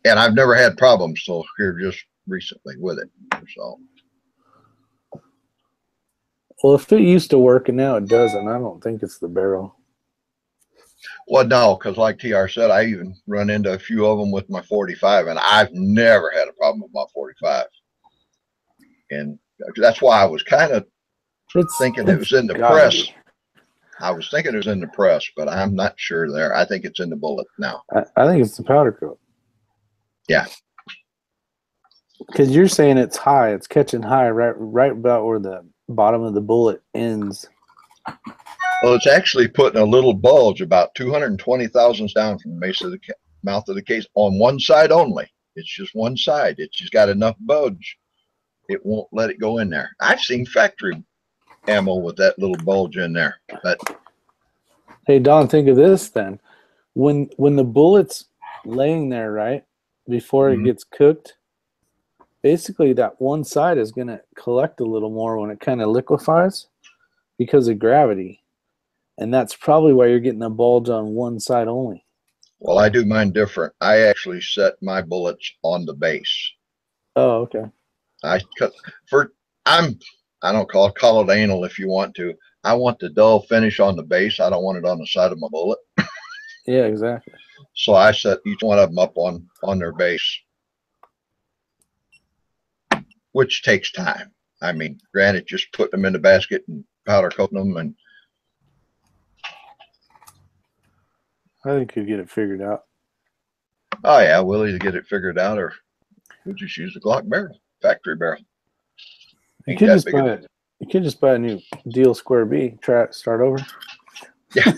And I've never had problems till here just recently with it. So. Well, if it used to work and now it doesn't, I don't think it's the barrel. Well, no, because like TR said, I even run into a few of them with my 45, and I've never had a problem with my 45. And that's why I was kind of thinking it was in the press. I was thinking it was in the press, but I'm not sure there. I think it's in the bullet now. I think it's the powder coat. Yeah. Because you're saying it's high. It's catching high right about where the bottom of the bullet ends. Well, it's actually putting a little bulge about 220 thousandths down from the base of the mouth of the case on one side only. It's just one side. It's just got enough bulge. It won't let it go in there. I've seen factory ammo with that little bulge in there. But hey, Don, think of this then. When the bullet's laying there, right, before it gets cooked, basically that one side is going to collect a little more when it kind of liquefies because of gravity. And that's probably why you're getting a bulge on one side only. Well, I do mine different. I actually set my bullets on the base. Oh, okay. I don't call it anal if you want to. I want the dull finish on the base. I don't want it on the side of my bullet. Yeah, exactly. So I set each one of them up on their base, which takes time. I mean, granted, just put them in the basket and powder coating them, and I think you'll get it figured out. oh yeah, we'll either get it figured out or we'll just use the Glock barrel, factory barrel. You could just buy a new deal square B. Start over. Yeah.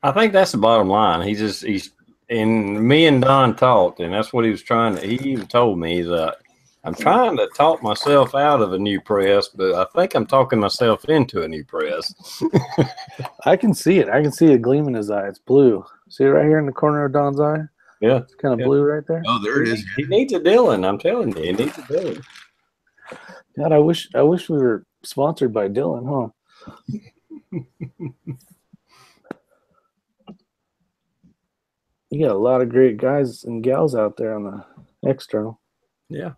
I think that's the bottom line. And me and Don talked, and that's what he was trying to. He even told me that I'm trying to talk myself out of a new press, but I think I'm talking myself into a new press. I can see it. I can see a gleam in his eye. It's blue. See it right here in the corner of Don's eye? Yeah. It's kind of blue right there. Oh, there it is. He needs a Dillon. I'm telling you, he needs a Dillon. God, I wish we were sponsored by Dillon, huh? You got a lot of great guys and gals out there on the external. Yeah.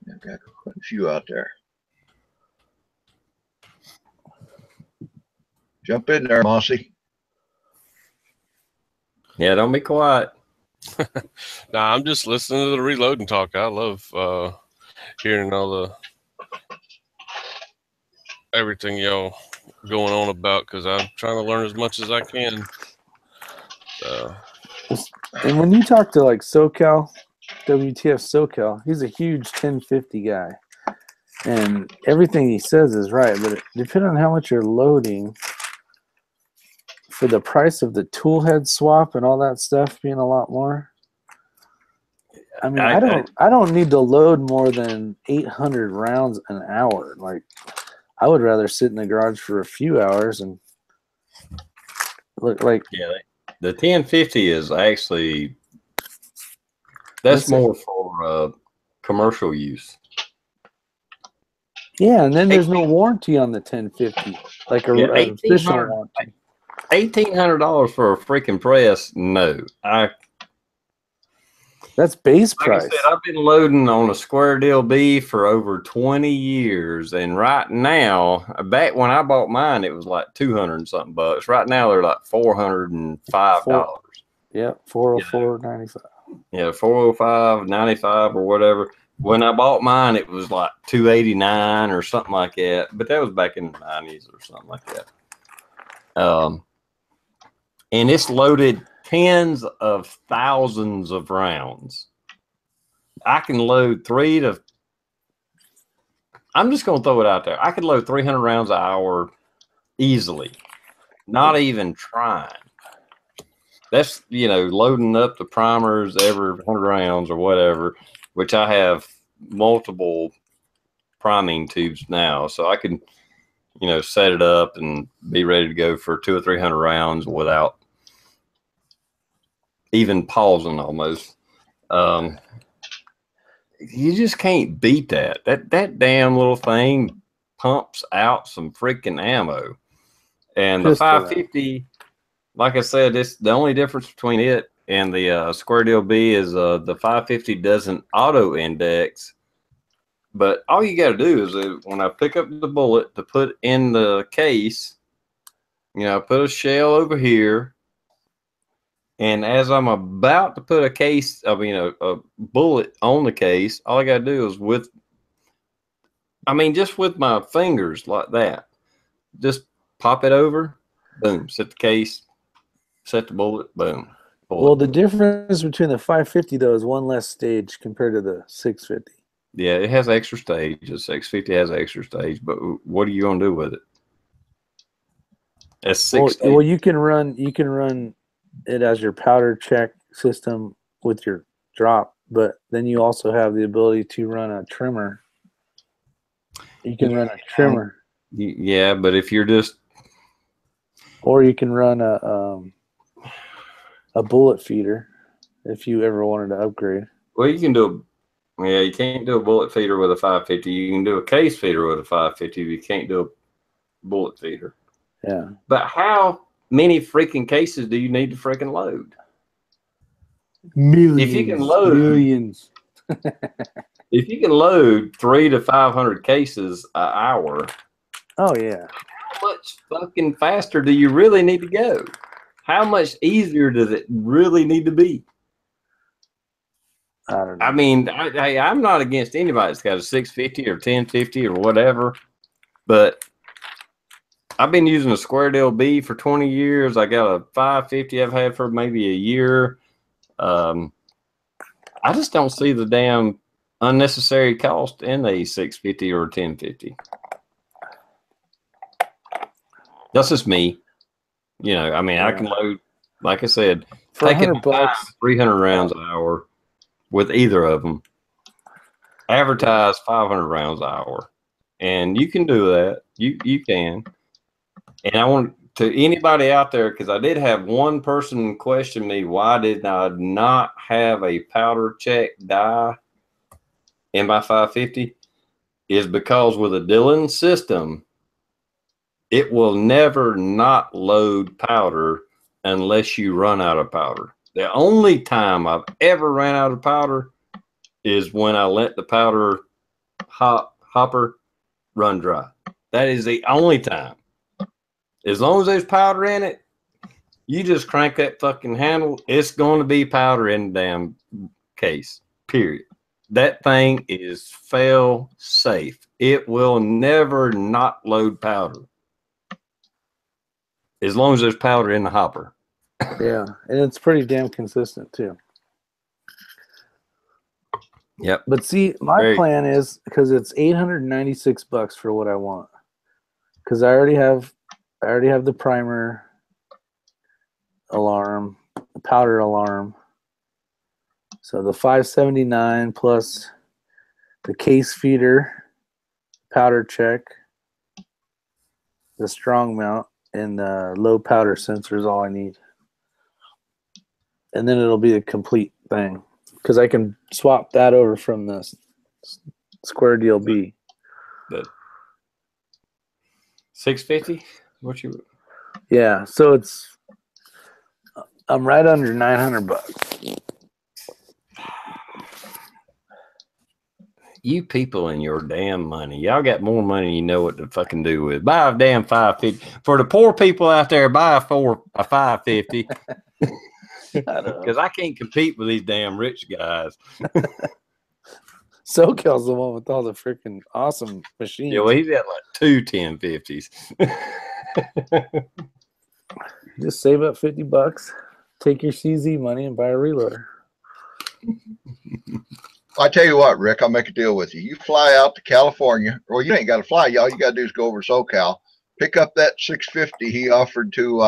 I've got quite a few out there. Jump in there, Mossy. Yeah, don't be quiet. Nah, I'm just listening to the reloading talk. I love hearing all the everything y'all going on about because I'm trying to learn as much as I can. And when you talk to like SoCal, WTF SoCal, he's a huge 1050 guy. And everything he says is right, but depending on how much you're loading, for the price of the tool head swap and all that stuff being a lot more. I mean, I don't need to load more than 800 rounds an hour. Like, I would rather sit in the garage for a few hours and look like. Yeah, the 1050 is actually that's more for commercial use. Yeah, and then there's no warranty on the 1050, like a official warranty. $1,800 for a freaking press? No, that's base price. Like I said, I've been loading on a Square Deal B for over 20 years, and right now, back when I bought mine, it was like 200 and something bucks. Right now, they're like $405. Yeah, $404.95. Yeah, $405.95 or whatever. When I bought mine, it was like $289 or something like that. But that was back in the 90s or something like that. And it's loaded tens of thousands of rounds. I can load I'm just going to throw it out there. I could load 300 rounds an hour easily, not even trying. That's, loading up the primers every 100 rounds or whatever, which I have multiple priming tubes now. So I can, set it up and be ready to go for 200 or 300 rounds without even pausing almost. You just can't beat that. That damn little thing pumps out some freaking ammo. And the 550, like I said, the only difference between it and the Square Deal B is the 550 doesn't auto index. But all you got to do is when I pick up the bullet to put in the case, put a shell over here. And as I'm about to put a bullet on the case, all I got to do is just with my fingers like that, just pop it over, boom, set the case, set the bullet, boom. Bullet. Well, the difference between the 550 though is one less stage compared to the 650. Yeah, it has extra stage. The 650 has extra stage, but what are you gonna do with it? That's six. Well, you can run it as your powder check system with your drop, but then you also have the ability to run a trimmer. You can run a trimmer. Yeah, but if you're just, or you can run a bullet feeder if you ever wanted to upgrade. Well, you can do you can't do a bullet feeder with a 550. You can do a case feeder with a 550, but you can't do a bullet feeder. Yeah. But how many freaking cases do you need to freaking load? Millions. If you can load millions. If you can load 300 to 500 cases an hour, oh yeah. How much fucking faster do you really need to go? How much easier does it really need to be? I don't know. I mean, I'm not against anybody that's got a 650 or 1050 or whatever, but I've been using a Square Deal B for 20 years. I got a 550 I've had for maybe a year. I just don't see the damn unnecessary cost in a 650 or 1050. That's just me. I can load, like I said, for take it $100, 300 rounds an hour with either of them. Advertise 500 rounds an hour, and you can do that. You can. And I want to anybody out there, because I did have one person question me, why did I not have a powder check die in my 550? Is because with a Dillon system, it will never not load powder unless you run out of powder. The only time I've ever ran out of powder is when I let the powder hopper run dry. That is the only time. As long as there's powder in it, you just crank that fucking handle. It's going to be powder in the damn case, period. That thing is fail safe. It will never not load powder. As long as there's powder in the hopper. Yeah, and it's pretty damn consistent too. Yep. But see, my plan is, because it's $896 for what I want. Because I already have the primer alarm, the powder alarm. So the 579 plus the case feeder, powder check, the strong mount, and the low powder sensor is all I need. And then it'll be a complete thing because I can swap that over from the Square Deal B. The 650? What you? Yeah, so I'm right under $900. You people and your damn money. Y'all got more money than you know what to fucking do with. Buy a damn 550. For the poor people out there, buy a 550. Because I can't compete with these damn rich guys. SoCal's the one with all the freaking awesome machines. Yeah, well, he's got like 2 1050s. Just save up $50, take your CZ money, and buy a reloader. I tell you what, Rick, I'll make a deal with you. You fly out to California, or you ain't got to fly. All you got to do is go over to SoCal, pick up that 650 he offered to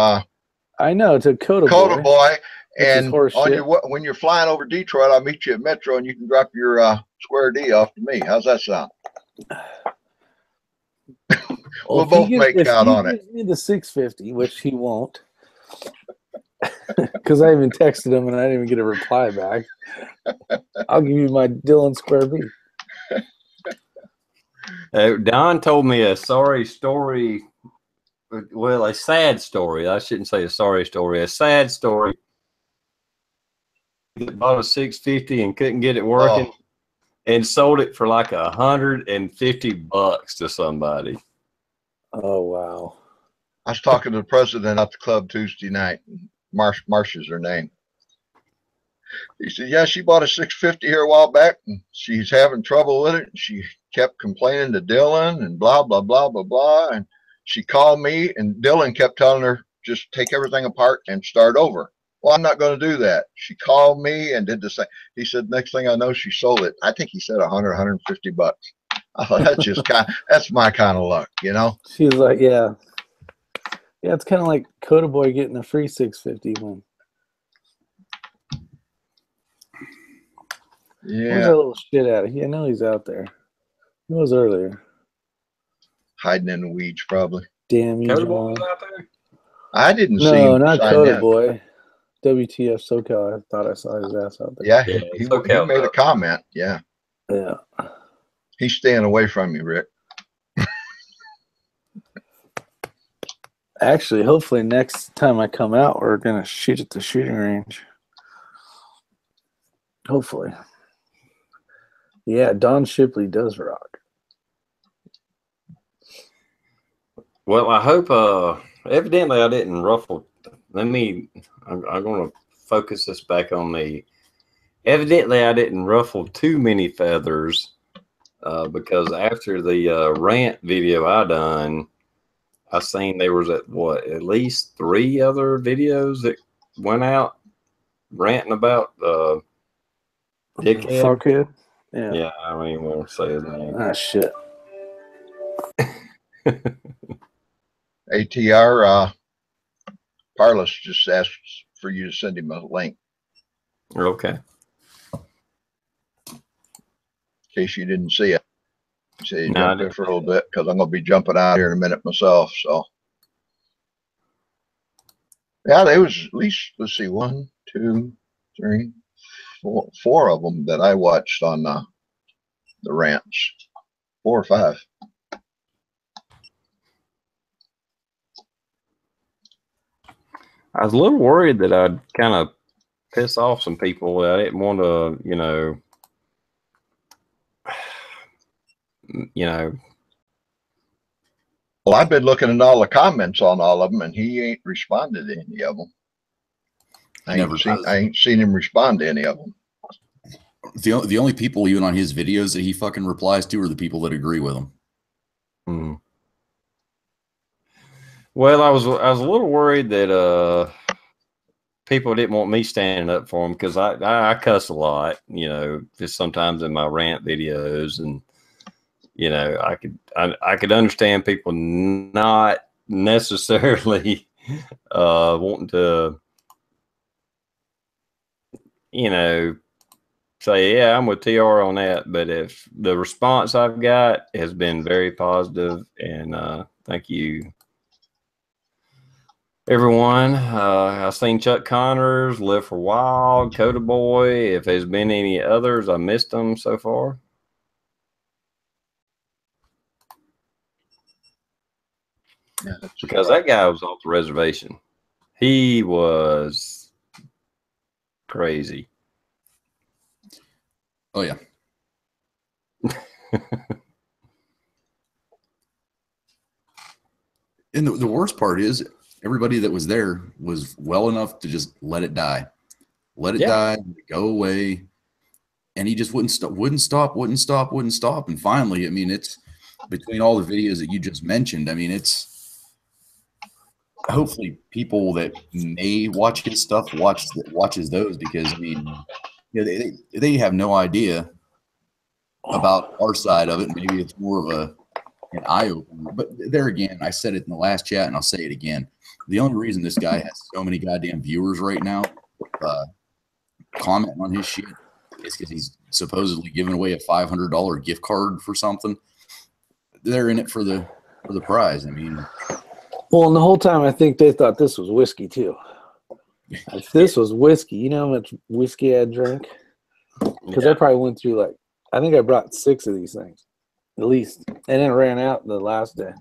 I know, to Coda Boy, and on when you're flying over Detroit, I'll meet you at Metro, and you can drop your Square D off to me. How's that sound? We'll both make out on it. If he gives me the 650, which he won't, because I even texted him and I didn't even get a reply back, I'll give you my Dylan Square B. Don told me a sorry story. Well, a sad story. I shouldn't say a sorry story. A sad story. He bought a 650 and couldn't get it working, and sold it for like $150 to somebody. Oh wow! I was talking to the president at the club Tuesday night. Marsh is her name. He said, yeah, she bought a 650 here a while back, and she's having trouble with it. She kept complaining to Dylan and blah, blah, blah, blah, blah. And she called me, and Dylan kept telling her, just take everything apart and start over. Well, I'm not going to do that. She called me and did the same. He said, next thing I know, she sold it. I think he said 100, 150 bucks. I thought, that's my kind of luck, you know? She was like, yeah. Yeah, it's kind of like Coda Boy getting a free 650 one. Yeah. Where's that little shit at? I know he's out there. He was earlier. Hiding in the weeds, probably. Damn you, Coda John. Boy was out there? I didn't see No, him. not Coda Boy. WTF SoCal. I thought I saw his ass out there. Yeah, he made a comment. Yeah. Yeah. He's staying away from you, Rick. Actually, hopefully next time I come out, we're going to shoot at the shooting range. Hopefully. Yeah, Don Shipley does rock. Well, I hope, evidently I didn't ruffle. I'm going to focus this back on me. Evidently I didn't ruffle too many feathers because after the rant video I done, I seen there was at least 3 other videos that went out ranting about dickhead. Fuckhead? Yeah, I don't even want to say his name. Ah, shit. ATR Parlous just asked for you to send him a link. Okay. In case you didn't see it. He said you jump there for a little bit because I'm going to be jumping out here in a minute myself. So, yeah, there was at least, let's see, 1, 2, 3, 4 of them that I watched on the rants. 4 or 5. I was a little worried that I'd kind of piss off some people. I didn't want to, you know. Well, I've been looking at all the comments on all of them, and he ain't responded to any of them. I ain't seen him respond to any of them. The only people even on his videos that he fucking replies to are the people that agree with him. Hmm. Well, I was a little worried that people didn't want me standing up for them because I cuss a lot, just sometimes in my rant videos, and I could understand people not necessarily wanting to say, yeah, I'm with TR on that. But if the response I've got has been very positive, and thank you, everyone. I've seen Chuck Connors, Live for Wild, Coda Boy. If there's been any others, I missed them so far. Yeah, because that guy was off the reservation. He was crazy. Oh yeah. And the worst part is everybody that was there was well enough to just let it die. Let it die, go away. And he just wouldn't stop. And finally, I mean, it's between all the videos that you just mentioned, I mean, it's hopefully people that may watch his stuff watches those, because I mean, you know, they have no idea about our side of it. Maybe it's more of an eye opener. But there again, I said it in the last chat and I'll say it again. The only reason this guy has so many goddamn viewers right now commenting on his shit is because he's supposedly giving away a $500 gift card for something. They're in it for the prize. I mean, well, and the whole time I think they thought this was whiskey too. If this was whiskey, you know how much whiskey I drank? Because I probably went through I think I brought 6 of these things, at least, and then ran out the last day.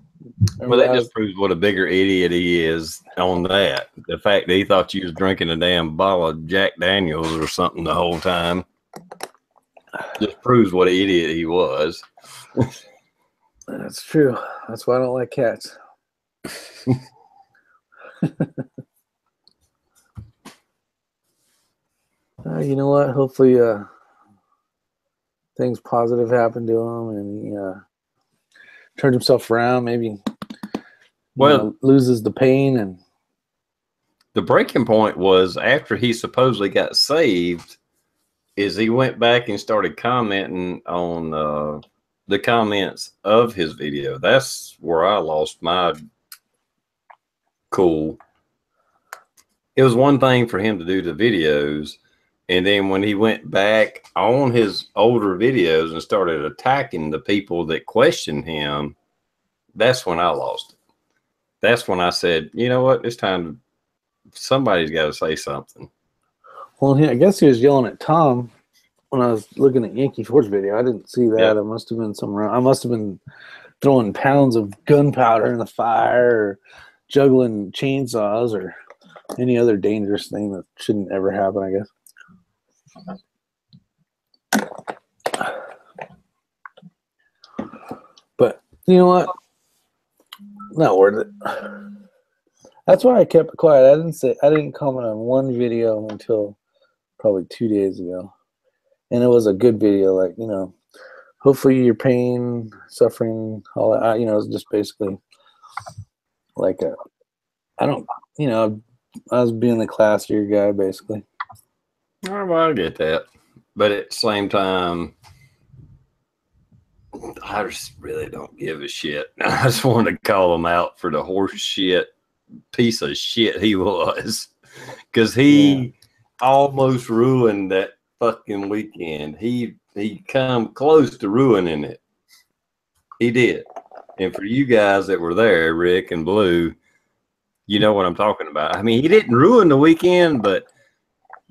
Well, that just proves what a bigger idiot he is on that. The fact that he thought you was drinking a damn bottle of Jack Daniels or something the whole time just proves what an idiot he was. That's true. That's why I don't like cats. You know what? Hopefully things positive happen to him and he turns himself around, maybe loses the pain. And the breaking point was after he supposedly got saved is he went back and started commenting on the comments of his video. That's where I lost my cool. It was one thing for him to do the videos, and then when he went back on his older videos and started attacking the people that questioned him, that's when I lost it. That's when I said, you know what, it's time to, somebody's got to say something. Well, I guess he was yelling at Tom when I was looking at Yankee Ford's video. I didn't see that. Yep. It must have been I must have been throwing pounds of gunpowder in the fire or juggling chainsaws or any other dangerous thing that shouldn't ever happen, I guess. But you know what? Not worth it. That's why I kept it quiet. I didn't comment on one video until probably 2 days ago. And it was a good video, like, you know, hopefully your pain, suffering, all that, you know, it's just basically like I was being the classier guy, basically. Oh, well, I get that. But at the same time, I just really don't give a shit. I just wanted to call him out for the horse shit piece of shit he was. Because he almost ruined that fucking weekend. He come close to ruining it. He did. And for you guys that were there, Rick and Blue, you know what I'm talking about. I mean, he didn't ruin the weekend, but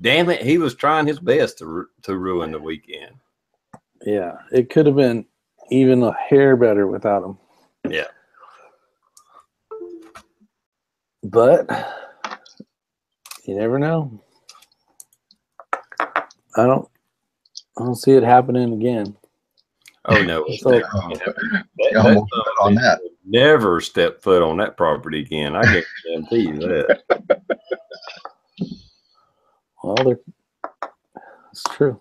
damn it, he was trying his best to ruin the weekend. Yeah, it could have been even a hair better without him. Yeah. But you never know. I don't see it happening again. Oh no! On that. Never step foot on that property again. I guarantee you that. Well, it's true.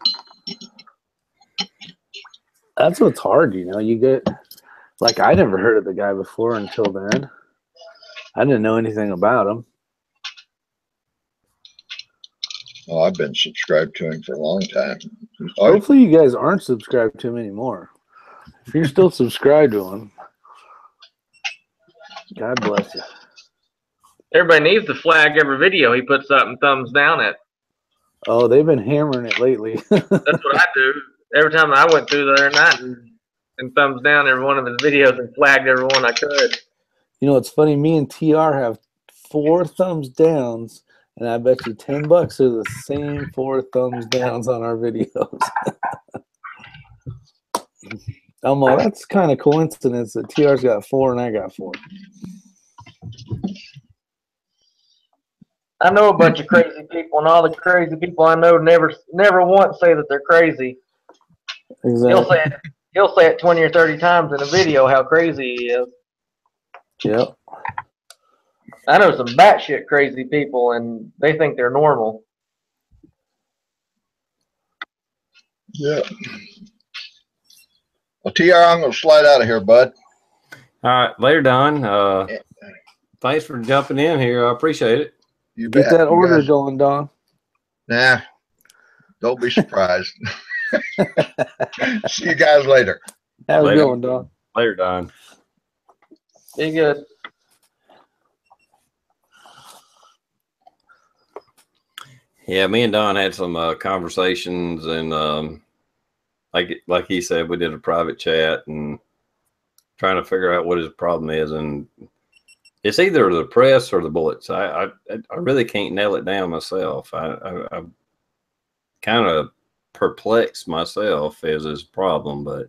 That's what's hard, you know. You get like I never heard of the guy before until then. I didn't know anything about him. Oh, I've been subscribed to him for a long time. Hopefully you guys aren't subscribed to him anymore. If you're still subscribed to him, God bless you. Everybody needs to flag every video he puts up and thumbs down it. Oh, they've been hammering it lately. That's what I do. Every time I went through there and thumbs down every one of his videos and flagged every one I could. You know, it's funny. Me and TR have 4 thumbs downs, and I bet you $10 are the same 4 thumbs downs on our videos. I'm like, that's kind of coincidence that TR's got 4 and I got 4. I know a bunch of crazy people, and all the crazy people I know never once say that they're crazy. Exactly. He'll say it 20 or 30 times in a video how crazy he is. Yep. I know some batshit crazy people, and they think they're normal. Yeah. Well, TR, I'm going to slide out of here, bud. All right, later, Don. Thanks for jumping in here. I appreciate it. You Get bet. that You order guys, going, Don. nah, don't be surprised. See you guys later. Have a Later. good one, Don. Later, Don. Be good. Yeah, me and Don had some conversations, and like he said, we did a private chat and trying to figure out what his problem is, and it's either the press or the bullets. I really can't nail it down myself. I'm kind of perplexed myself as his problem, but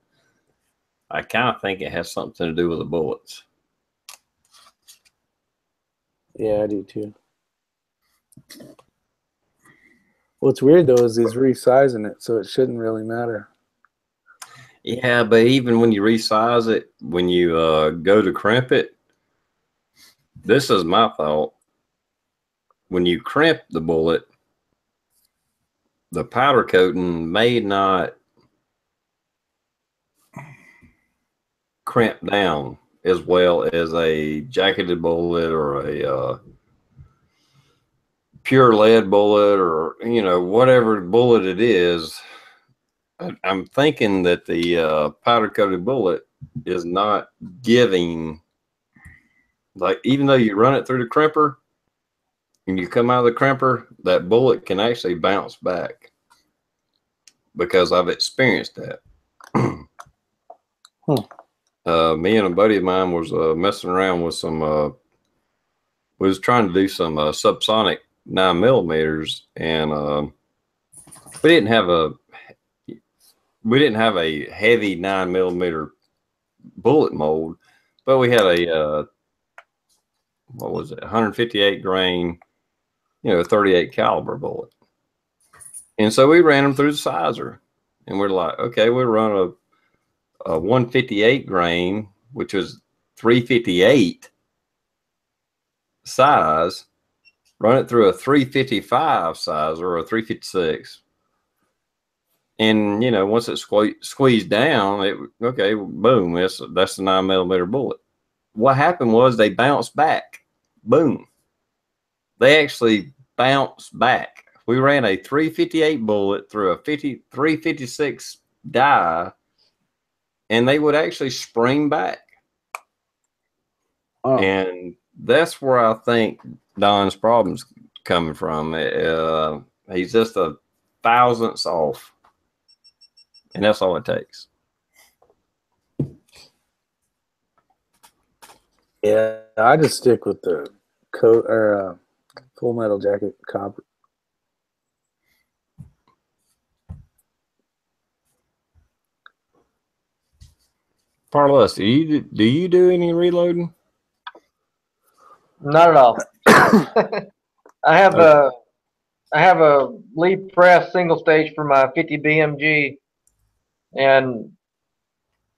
I kind of think it has something to do with the bullets. Yeah, I do too. What's weird though is he's resizing it, so it shouldn't really matter. Yeah, but even when you resize it, when you go to crimp it, this is my thought. When you crimp the bullet, the powder coating may not crimp down as well as a jacketed bullet or a pure lead bullet, or whatever bullet it is. I'm thinking that the powder coated bullet is not giving, like, even though you run it through the crimper and you come out of the crimper, that bullet can actually bounce back, because I've experienced that. Me and a buddy of mine was messing around with some was trying to do some subsonic 9mm, and we didn't have a heavy 9mm bullet mold, but we had a what was it, 158 grain, 38 caliber bullet, and so we ran them through the sizer, and we're like, okay, we'll run a 158 grain, which was 358 size, run it through a 355 size or a 356, and once it squeezed down, okay, boom, that's the 9mm bullet. What happened was they bounced back. Boom, they actually bounced back. We ran a 358 bullet through a 356 die, and they would actually spring back. Oh. And that's where I think Don's problem's coming from. He's just a thousandths off, and that's all it takes. Yeah, I just stick with the coat or Full Metal Jacket copper. Parlus, do you do any reloading? Not at all. I have a lead press single stage for my 50 BMG, and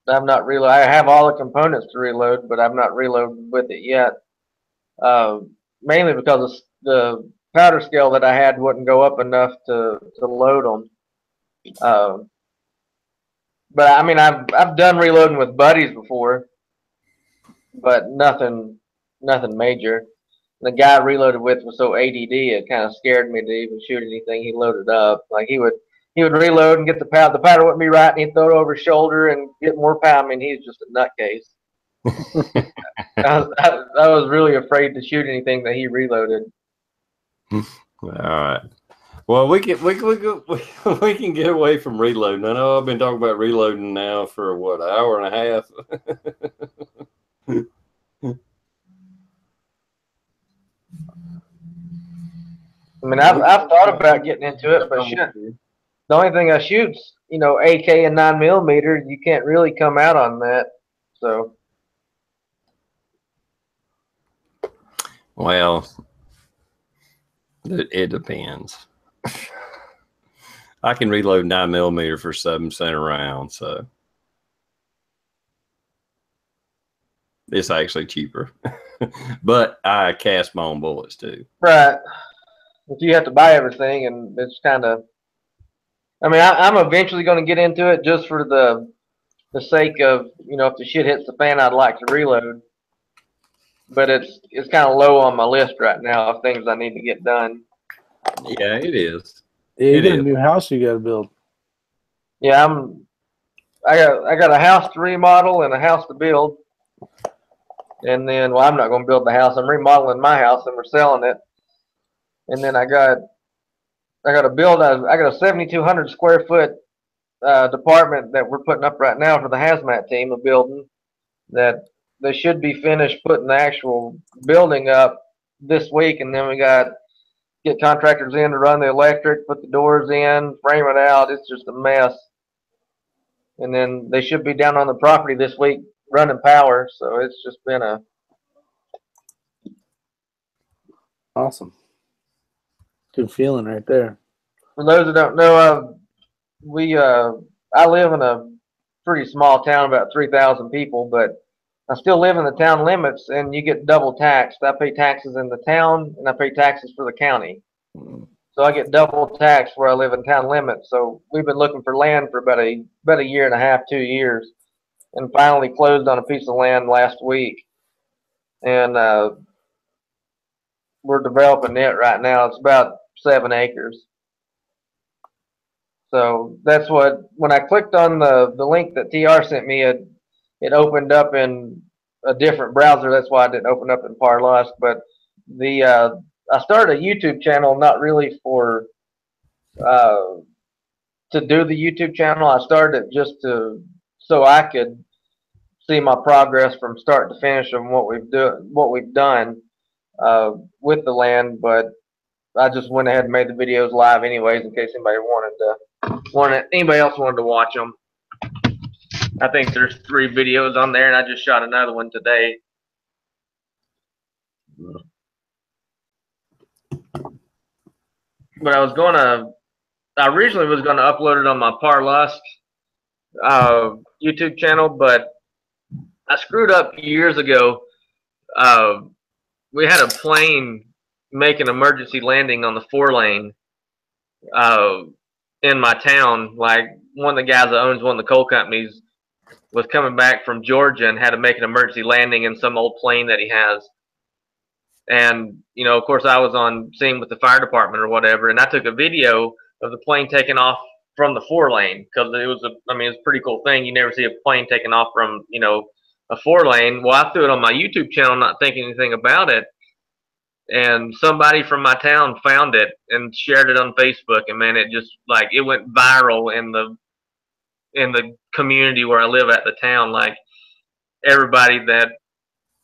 I'm not reload. I have all the components to reload, but I'm not reloading with it yet. Mainly because the powder scale that I had wouldn't go up enough to load them. But I mean, I've done reloading with buddies before, but nothing major. The guy I reloaded with was so ADD, it kind of scared me to even shoot anything he loaded up. Like he would reload and get the powder wouldn't be right, and he'd throw it over his shoulder and get more powder. I mean, he's just a nutcase. I was really afraid to shoot anything that he reloaded. All right. Well, we can get away from reloading. I know I've been talking about reloading now for what, an hour and a half. I mean, I've thought about getting into it, but shit, the only thing I shoot's, you know, AK and 9mm. You can't really come out on that. So, Well, it depends. I can reload 9mm for 7 cents a round, so it's actually cheaper. But I cast my own bullets too. right. If you have to buy everything, and it's kind of, I mean, I'm eventually going to get into it just for the sake of, you know, if the shit hits the fan, I'd like to reload. But it's kind of low on my list right now of things I need to get done. Yeah, it is. Yeah, you It got a is. new house you got to build. Yeah, I got a house to remodel and a house to build. And then, well, I'm not going to build the house. I'm remodeling my house and we're selling it. And then I got to build I got a 7,200 square foot department that we're putting up right now for the hazmat team, a building that they should be finished putting the actual building up this week. And then we got get contractors in to run the electric, put the doors in, frame it out. It's just a mess. And then they should be down on the property this week running power. So it's just been a Awesome. Good feeling right there. For those that don't know, I live in a pretty small town, about 3,000 people, but I still live in the town limits, and you get double taxed. I pay taxes in the town, and I pay taxes for the county. So I get double taxed where I live in town limits. So we've been looking for land for about a year and a half, 2 years, and finally closed on a piece of land last week. And we're developing it right now. It's about 7 acres. So that's what, when I clicked on the link that TR sent me, it opened up in a different browser. That's why I didn't open up in Parlust. But I started a YouTube channel, not really for to do the YouTube channel. I started it just so I could see my progress from start to finish of what we've done with the land. But I just went ahead and made the videos live anyways in case anybody anybody else wanted to watch them. I think there's 3 videos on there, and I just shot another one today. But I originally was gonna upload it on my Parlust YouTube channel, but I screwed up years ago. We had a plane make an emergency landing on the 4-lane in my town. Like, one of the guys that owns one of the coal companies was coming back from Georgia and had to make an emergency landing in some old plane that he has. And, you know, of course, I was on scene with the fire department or whatever, and I took a video of the plane taking off from the 4-lane, because it was it's a pretty cool thing. You never see a plane taking off from, you know, a 4-lane. Well, I threw it on my YouTube channel, not thinking anything about it. And somebody from my town found it and shared it on Facebook, and man, it just, like, it went viral in the community where I live at, the town. Like, everybody that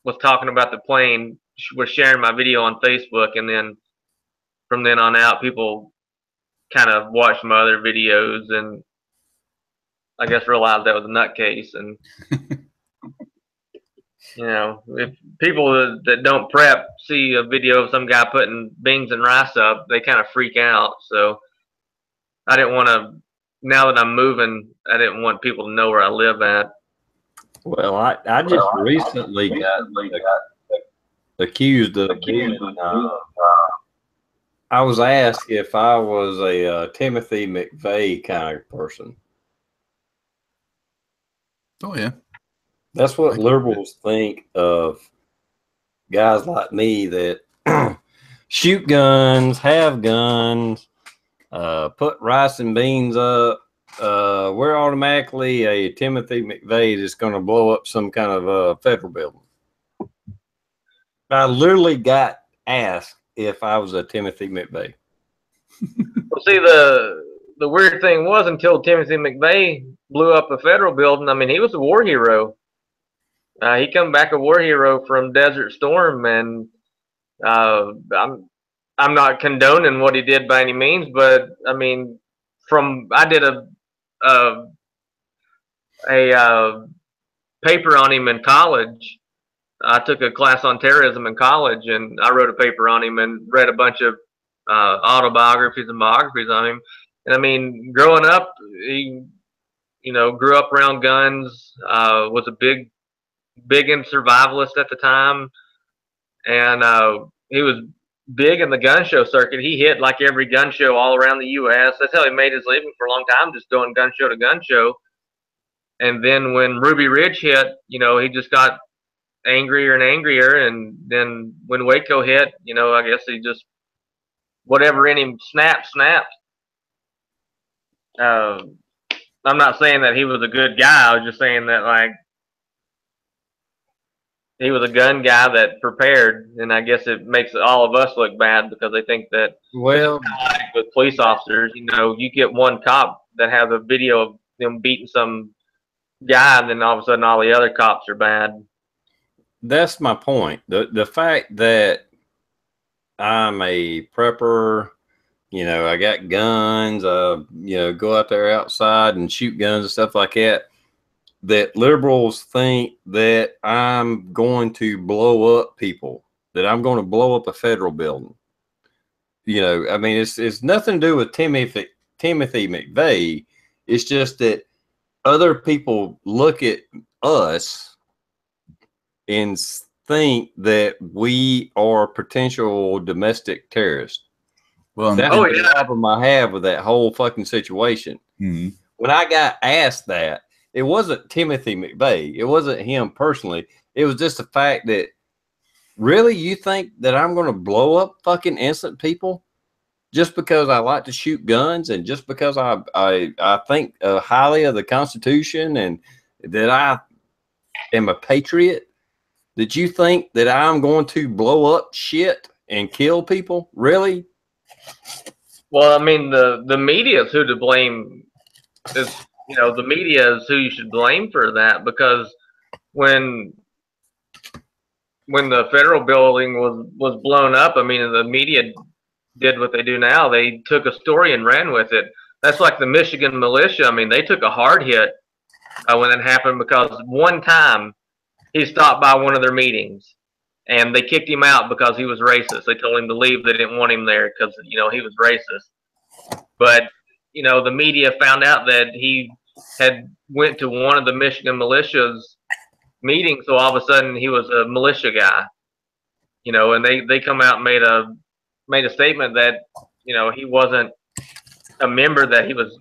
was talking about the plane was sharing my video on Facebook, and then from then on out, people kind of watched my other videos and I guess realized that was a nutcase. And you know, if people that don't prep see a video of some guy putting beans and rice up, they kind of freak out. So I didn't want to, now that I'm moving, I didn't want people to know where I live at. Well, I just recently got accused of being. I was asked if I was a Timothy McVeigh kind of person. Oh yeah, that's what liberals think of guys like me that shoot guns, have guns, put rice and beans up. We're automatically a Timothy McVeigh that's going to blow up some kind of federal building. I literally got asked if I was a Timothy McVeigh. Well, see, the weird thing was until Timothy McVeigh blew up a federal building. I mean, he was a war hero. He come back a war hero from Desert Storm, and I'm not condoning what he did by any means, but I mean, I did a paper on him in college. I took a class on terrorism in college, and I wrote a paper on him and read a bunch of autobiographies and biographies on him. And I mean, growing up, he, grew up around guns. Was a big and survivalist at the time, and he was big in the gun show circuit. He hit like every gun show all around the U.S. That's how he made his living for a long time, just going gun show to gun show. And then when Ruby Ridge hit, he just got angrier and angrier. And then when Waco hit, I guess he just, whatever in him snapped. I'm not saying that he was a good guy. I was just saying that, like, he was a gun guy that prepared, and I guess it makes all of us look bad because they think that, well, like with police officers, you get one cop that has a video of them beating some guy, and then all of a sudden all the other cops are bad. That's my point. The fact that I'm a prepper, I got guns, go out there outside and shoot guns and stuff like that, that liberals think that I'm going to blow up people, that I'm going to blow up a federal building. I mean, it's nothing to do with Timothy McVeigh. It's just that other people look at us and think that we are potential domestic terrorists. Well, that's the problem I have with that whole fucking situation. Mm-hmm. When I got asked that, it wasn't Timothy McVeigh. It wasn't him personally. It was just the fact that, really, you think that I'm going to blow up fucking innocent people just because I like to shoot guns and just because I think highly of the Constitution and that I am a patriot? That you think that I'm going to blow up shit and kill people? Really? Well, I mean, the media is who to blame. The media is who you should blame for that, because when the federal building was blown up, I mean, the media did what they do now. They took a story and ran with it. That's like the Michigan militia. I mean, they took a hard hit when it happened, because one time he stopped by one of their meetings and they kicked him out because he was racist. They told him to leave. They didn't want him there because, he was racist. But, the media found out that he had went to one of the Michigan militia's meetings. So all of a sudden he was a militia guy, and they come out and made a statement that, he wasn't a member, that he was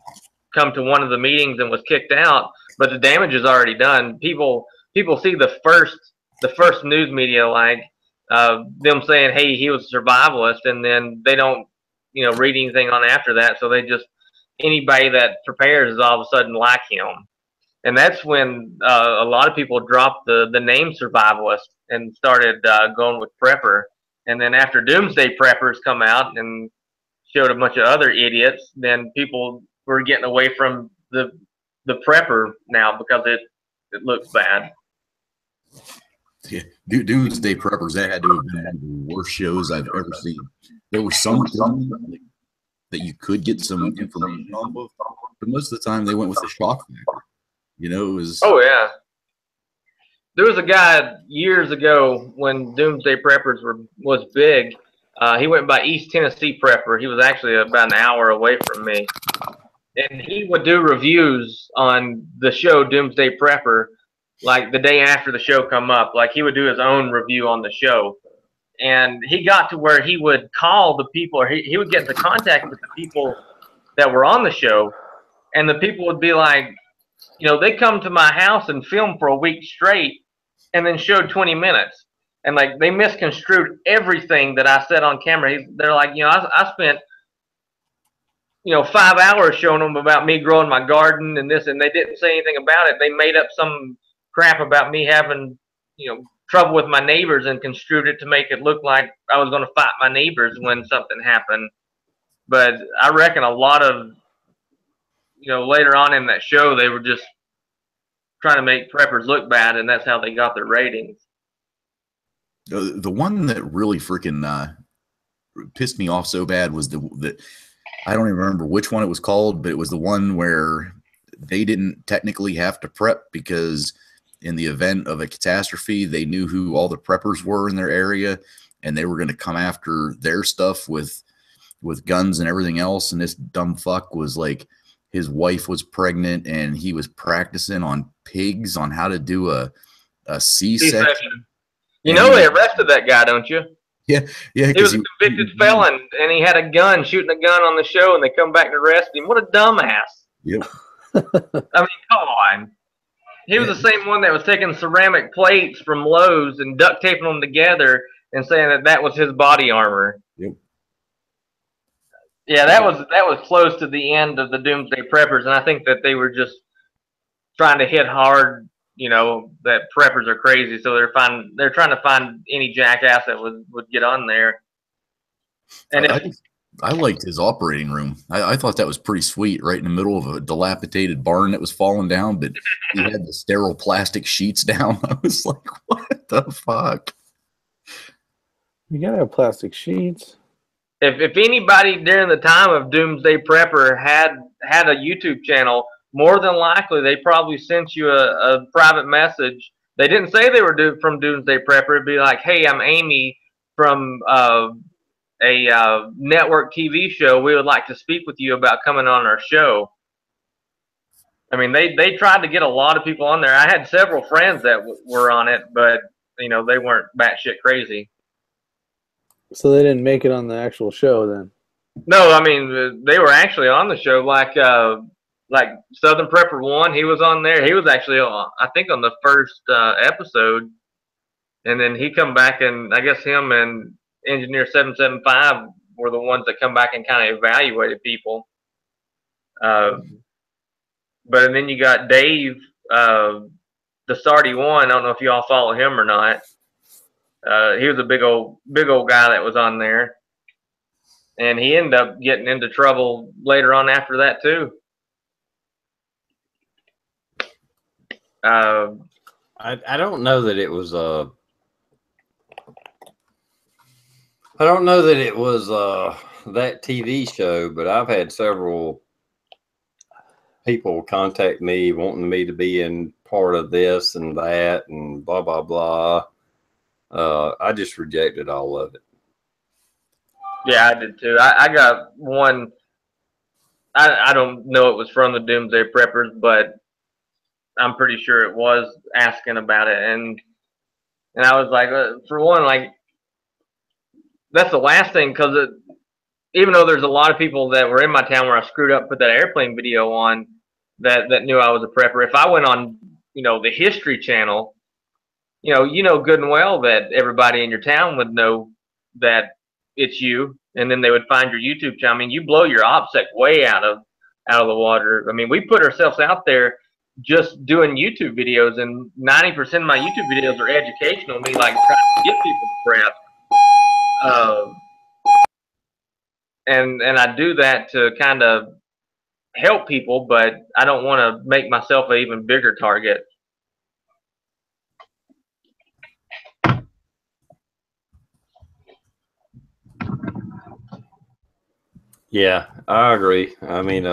come to one of the meetings and was kicked out, but the damage is already done. People see the first news media, like them saying, hey, he was a survivalist, and then they don't, read anything on after that. So they just, anybody that prepares is all of a sudden like him. And that's when a lot of people dropped the name survivalist and started going with prepper. And then after Doomsday Preppers come out and showed a bunch of other idiots, then people were getting away from the prepper now because it looks bad. Yeah, Doomsday Preppers, that had to have been one of the worst shows I've ever seen. There was some that you could get some information off of, but most of the time they went with the shock factor. It was. Oh yeah. There was a guy years ago when Doomsday Preppers was big. He went by East Tennessee Prepper. He was actually about an hour away from me, and he would do reviews on the show Doomsday Prepper, like the day after the show come up. Like, he would do his own review on the show, and he got to where he would call the people, or he would get into contact with the people that were on the show, and the people would be like, they come to my house and film for a week straight and then showed 20 minutes. And like, they misconstrued everything that I said on camera. They're like, I spent, 5 hours showing them about me growing my garden and this, and they didn't say anything about it. They made up some crap about me having, trouble with my neighbors and construed it to make it look like I was going to fight my neighbors when something happened. But I reckon a lot of, later on in that show, they were just trying to make preppers look bad, and that's how they got their ratings. The one that really freaking pissed me off so bad was the I don't even remember which one it was called, but it was the one where they didn't technically have to prep because in the event of a catastrophe, they knew who all the preppers were in their area, and they were going to come after their stuff with guns and everything else. And this dumb fuck was like, his wife was pregnant, and he was practicing on pigs on how to do a C-section. You know they arrested that guy, don't you? Yeah. He was a convicted felon, and he had a gun, shooting a gun on the show, and they come back and arrest him. What a dumbass. Yep. I mean, come on. He was the same one that was taking ceramic plates from Lowe's and duct taping them together and saying that that was his body armor. Yep. Yeah, that was close to the end of the Doomsday Preppers, and I think that they were just trying to hit hard, that preppers are crazy, so they're trying to find any jackass that would get on there. And I liked his operating room. I thought that was pretty sweet, right in the middle of a dilapidated barn that was falling down, but he had the sterile plastic sheets down. I was like, what the fuck? You gotta have plastic sheets. If anybody during the time of Doomsday Prepper had a YouTube channel, more than likely they probably sent you a private message. They didn't say they were from Doomsday Prepper. It'd be like, hey, I'm Amy from a network TV show. We would like to speak with you about coming on our show. I mean, they tried to get a lot of people on there. I had several friends that were on it, but they weren't batshit crazy. So they didn't make it on the actual show then? No, I mean, they were actually on the show, like Southern Prepper 1, he was on there. He was actually, I think, on the first episode. And then he come back, and I guess him and Engineer 775 were the ones that come back and kind of evaluated people. But then you got Dave, the Sardi 1. I don't know if you all follow him or not. He was a big old guy that was on there, and he ended up getting into trouble later on after that too. I don't know that it was I don't know that it was that TV show, but I've had several people contact me wanting me to be in part of this and that and blah blah blah. I just rejected all of it. Yeah, I did too. I got one. I don't know it was from the Doomsday Preppers, but I'm pretty sure it was asking about it, and I was like, for one, like, that's the last thing, because even though there's a lot of people that were in my town where I screwed up, put that airplane video on, that knew I was a prepper. If I went on, the History Channel, you know good and well that everybody in your town would know that it's you, and then they would find your YouTube channel. I mean, you blow your OPSEC way out of the water. I mean, we put ourselves out there just doing YouTube videos, and 90% of my YouTube videos are educational. Me like trying to get people to prep, and I do that to kind of help people, but I don't want to make myself an even bigger target. Yeah, I agree. I mean,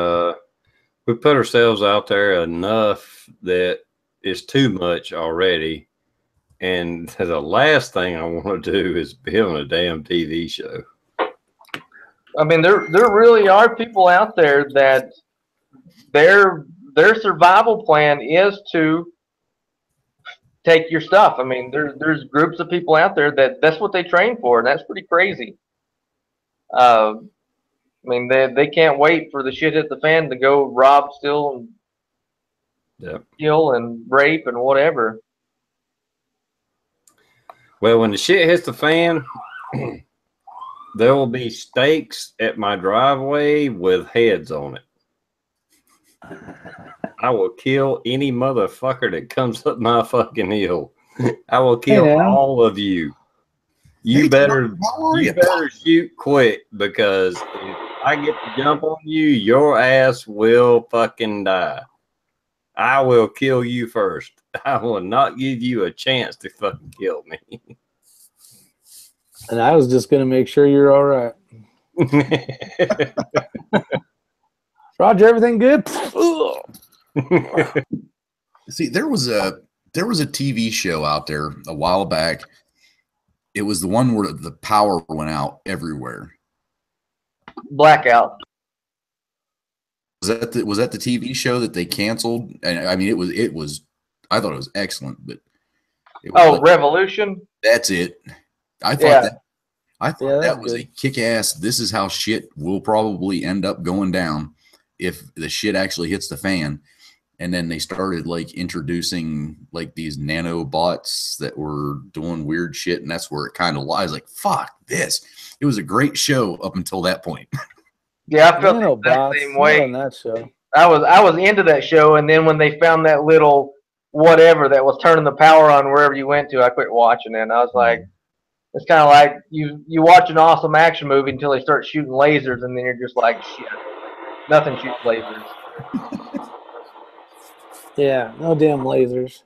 we put ourselves out there enough that it's too much already. And the last thing I want to do is be on a damn TV show. I mean, there really are people out there that their survival plan is to take your stuff. I mean, there's groups of people out there that's what they train for, and that's pretty crazy. I mean, they can't wait for the shit hit the fan to go rob, steal, and kill and rape and whatever. Well, when the shit hits the fan, there will be stakes at my driveway with heads on it. I will kill any motherfucker that comes up my fucking hill. I will kill all of you. You better shoot quick, because if I get to jump on you, your ass will fucking die. I will kill you first. I will not give you a chance to fucking kill me. And I was just gonna make sure you're all right. Roger, everything good? See, there was a TV show out there a while back. It was the one where the power went out everywhere. Blackout. Was that the TV show that they canceled? And I mean, it was. I thought it was excellent, but it was Revolution. That's it. I thought Yeah. that was a kick-ass. This is how shit will probably end up going down if the shit actually hits the fan. And then they started like introducing like these nanobots that were doing weird shit, and that's where it kind of lies. Like, fuck this. It was a great show up until that point. Yeah, I felt the exact same way on that show. I was into that show, and then when they found that little whatever that was turning the power on wherever you went to, I quit watching it. And I was like, it's kind of like you watch an awesome action movie until they start shooting lasers, and then you're just like, shit, nothing shoots lasers. Yeah, no damn lasers.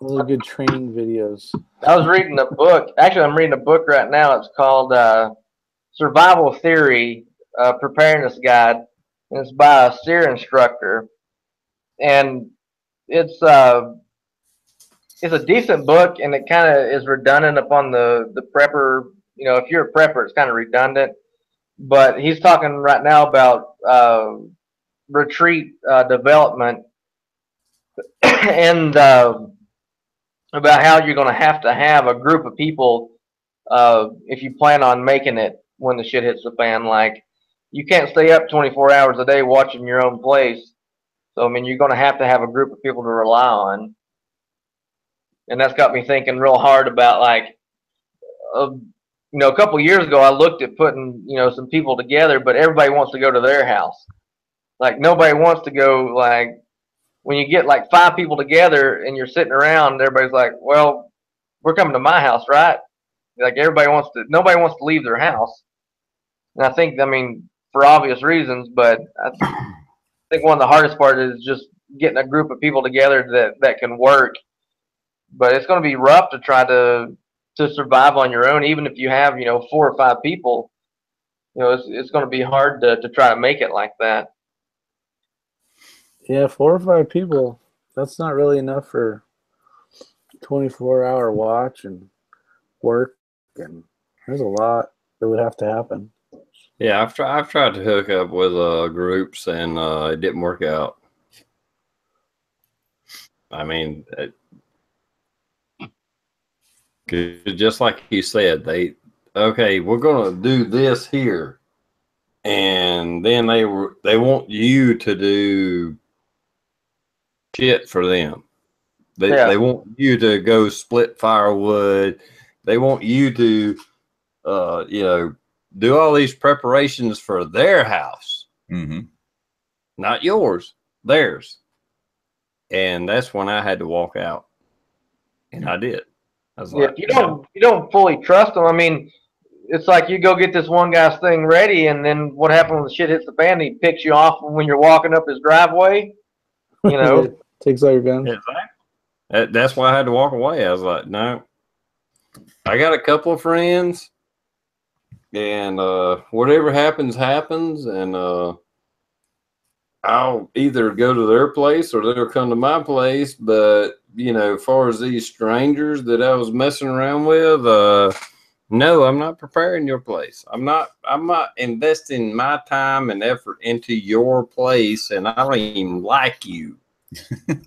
Those are good training videos. I was reading a book. Actually, I'm reading a book right now. It's called Survival Theory, Preparedness Guide. And it's by a SEER instructor. And it's a decent book, and it kind of is redundant upon the prepper. You know, if you're a prepper, it's kind of redundant. But he's talking right now about retreat development and about how you're going to have a group of people if you plan on making it when the shit hits the fan. Like, you can't stay up 24 hours a day watching your own place. So, I mean, you're going to have a group of people to rely on. And that's got me thinking real hard about, like, you know, a couple of years ago, I looked at putting, you know, some people together, but everybody wants to go to their house. Like, nobody wants to go, like, when you get like 5 people together and you're sitting around, everybody's like, well, we're coming to my house, right? Like, nobody wants to leave their house. And I think, I mean, for obvious reasons, but I think one of the hardest part is just getting a group of people together that can work. But it's going to be rough to try to survive on your own, even if you have, you know, 4 or 5 people. You know, it's going to be hard to try to make it like that. Yeah, 4 or 5 people. That's not really enough for 24-hour watch and work, and there's a lot that would have to happen. Yeah, I've tried to hook up with groups, and it didn't work out. I mean, just like you said, okay, we're gonna do this here, and then they want you to do shit for them. They want you to go split firewood. They want you to you know, do all these preparations for their house. Mm-hmm. Not yours, theirs. And that's when I had to walk out. And I did. I was like, you don't fully trust them. I mean, it's like you go get this one guy's thing ready, and then what happens when the shit hits the fan? He picks you off when you're walking up his driveway. You know, takes all your guns. Exactly. That's why I had to walk away. I was like, no. I got a couple of friends, and whatever happens, happens, and I'll either go to their place or they'll come to my place. But, you know, as far as these strangers that I was messing around with, no, I'm not preparing your place. I'm not investing my time and effort into your place, and I don't even like you,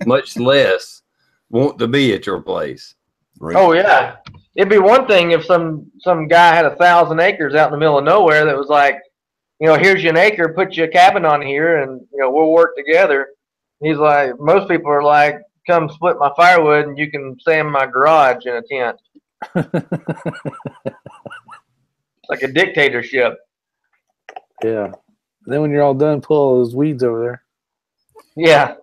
much less want to be at your place. Right. Oh yeah, it'd be one thing if some guy had 1,000 acres out in the middle of nowhere that was like, you know, here's you an acre, put you a cabin on here, and you know, we'll work together. He's like, most people are like, come split my firewood, and you can stay in my garage in a tent. It's like a dictatorship. Yeah. And then when you're all done, pull all those weeds over there. Yeah.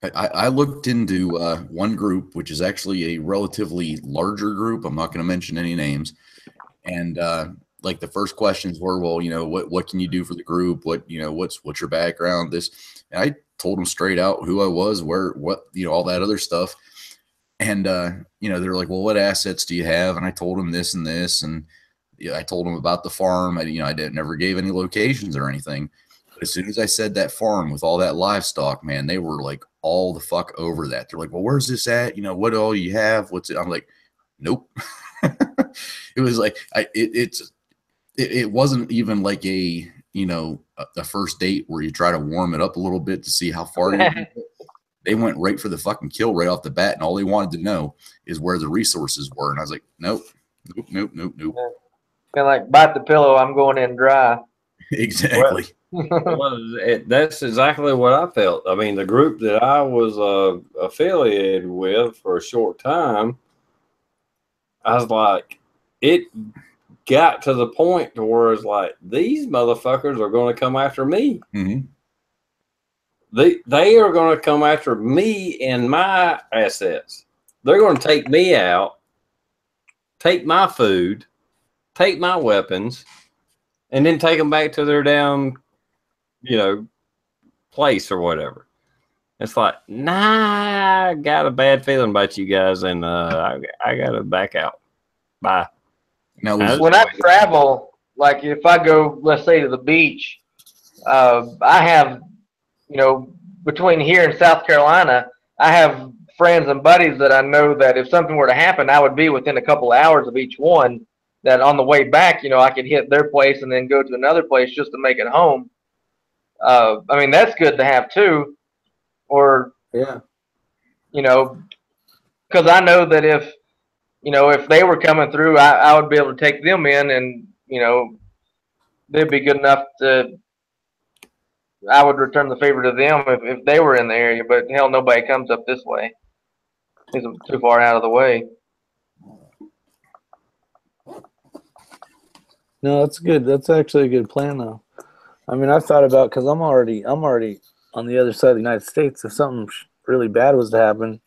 I looked into one group, which is actually a relatively larger group. I'm not going to mention any names. And like the first questions were, well, you know, what can you do for the group? What, you know, what's your background? This, and I told them straight out who I was, what, you know, all that other stuff. And you know, they're like, well, what assets do you have? And I told them this and this, and I told them about the farm. I never gave any locations or anything. But as soon as I said that farm with all that livestock, man, they were like all the fuck over that. They're like, well, where's this at? You know, what all you have? What's it? I'm like, nope. It was like it wasn't even like a, you know, a first date where you try to warm it up a little bit to see how far you can go. They went right for the fucking kill right off the bat, and all they wanted to know is where the resources were. And I was like, nope. Kind of like bite the pillow. I'm going in dry. Exactly. That's exactly what I felt. I mean, the group that I was affiliated with for a short time, I was like, it got to the point to where it's like, these motherfuckers are going to come after me. Mm-hmm. They are going to come after me and my assets. They're going to take me out, take my food, take my weapons, and then take them back to their damn, you know, place or whatever. It's like, nah, I got a bad feeling about you guys, and I got to back out. Bye. Now, when I travel, like if I go, let's say, to the beach, I have, you know, between here and South Carolina, I have friends and buddies that I know that if something were to happen, I would be within a couple of hours of each one. That on the way back, you know, I could hit their place and then go to another place just to make it home. I mean, that's good to have too. Or, Yeah. you know, because I know that if, you know, if they were coming through, I would be able to take them in, and you know, they'd be good enough to. I would return the favor to them if they were in the area. But hell, nobody comes up this way. It's too far out of the way. No, that's good. That's actually a good plan, though. I mean, I've thought about, because I'm already on the other side of the United States. If something really bad was to happen,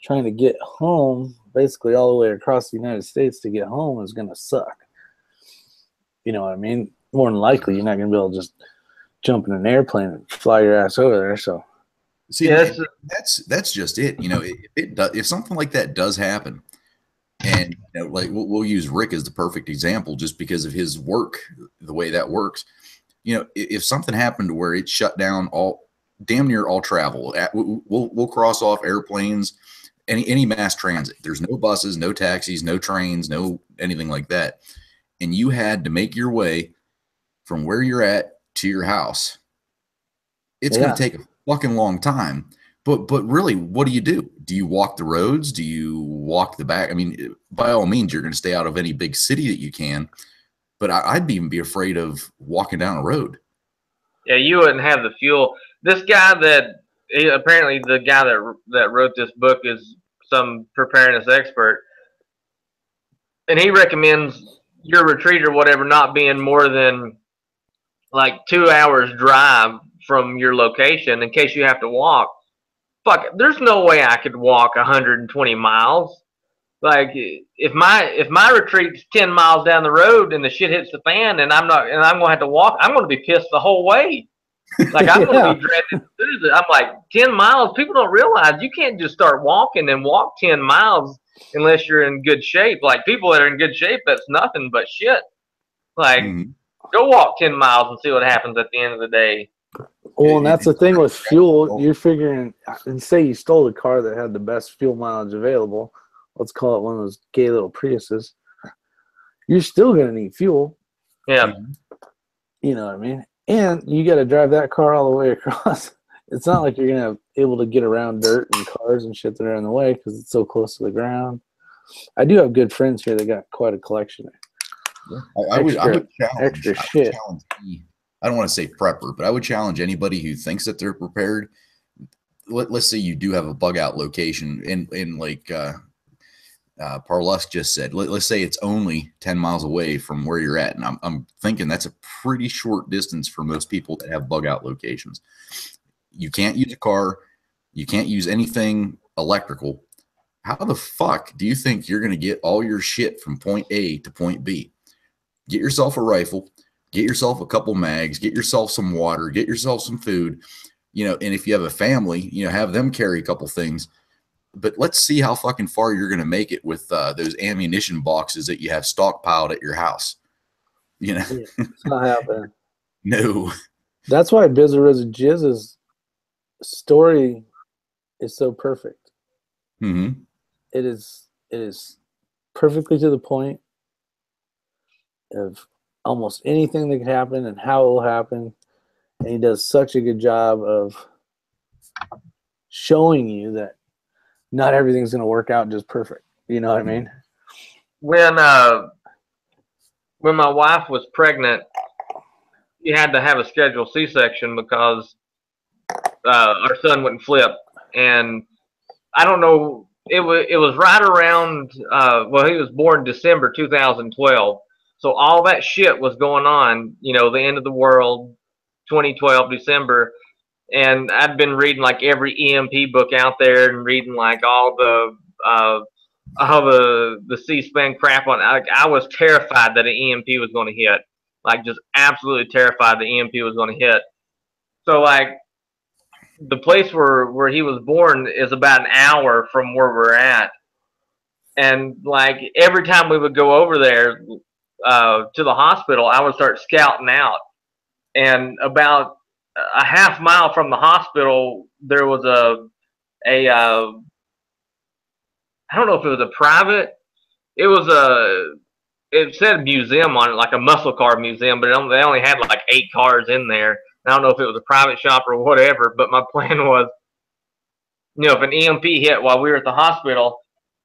trying to get home, basically all the way across the United States to get home is going to suck. You know what I mean? More than likely, you're not going to be able to just jump in an airplane and fly your ass over there. So, see, yeah, that's just it. You know, if something like that does happen, and you know, like we'll use Rick as the perfect example, just because of his work, the way that works. You know, if something happened to where it shut down damn near all travel, we'll cross off airplanes, any mass transit. There's no buses, no taxis, no trains, no anything like that. And you had to make your way from where you're at to your house. It's going to take a fucking long time. But really, what do? Do you walk the roads? Do you walk the back? I mean, by all means, you're going to stay out of any big city that you can. But I'd even be afraid of walking down a road. Yeah, you wouldn't have the fuel. This guy apparently the guy that wrote this book is some preparedness expert, and he recommends your retreat or whatever not being more than like 2 hours drive from your location in case you have to walk. Fuck, there's no way I could walk 120 miles. Like if my retreat's 10 miles down the road and the shit hits the fan and I'm gonna have to walk, I'm gonna be pissed the whole way. Like I'm gonna be dreading to lose it. I'm like 10 miles. People don't realize you can't just start walking and walk 10 miles unless you're in good shape. Like people that are in good shape, that's nothing but shit. Like go walk 10 miles and see what happens at the end of the day. Well, and that's the thing with fuel. You're figuring, and say you stole the car that had the best fuel mileage available. Let's call it one of those gay little Priuses. You're still going to need fuel. Yeah. You know what I mean? And you got to drive that car all the way across. It's not like you're going to be able to get around dirt and cars and shit that are in the way because it's so close to the ground. I do have good friends here that got quite a collection. I would challenge extra shit. I don't want to say prepper, but I would challenge anybody who thinks that they're prepared. Let's say you do have a bug out location in like Parlusk just said, let's say it's only 10 miles away from where you're at. And I'm thinking that's a pretty short distance for most people that have bug out locations. You can't use a car. You can't use anything electrical. How the fuck do you think you're going to get all your shit from point A to point B? Get yourself a rifle, get yourself a couple mags, get yourself some water, get yourself some food, you know, and if you have a family, you know, have them carry a couple things. But let's see how fucking far you're going to make it with those ammunition boxes that you have stockpiled at your house. You know, Yeah, it's not happening. No. That's why Bizzle Jizz's story is so perfect. Mm-hmm. It is perfectly to the point of almost anything that could happen and how it will happen. And he does such a good job of showing you that not everything's going to work out just perfect. You know what I mean? When my wife was pregnant, she had to have a scheduled C-section because our son wouldn't flip, and I don't know. It was right around. Well, he was born December 2012, so all that shit was going on. You know, the end of the world, 2012 December, and I'd been reading like every EMP book out there and reading like all the C-SPAN crap on. I was terrified that an EMP was going to hit. Like just absolutely terrified the EMP was going to hit. So like the place where he was born is about an hour from where we're at, and like every time we would go over there to the hospital, I would start scouting out, and about a half mile from the hospital there was a I don't know if it was a private. It was it said museum on it, like a muscle car museum, but they only had like 8 cars in there. I don't know if it was a private shop or whatever, but my plan was, you know, if an EMP hit while we were at the hospital,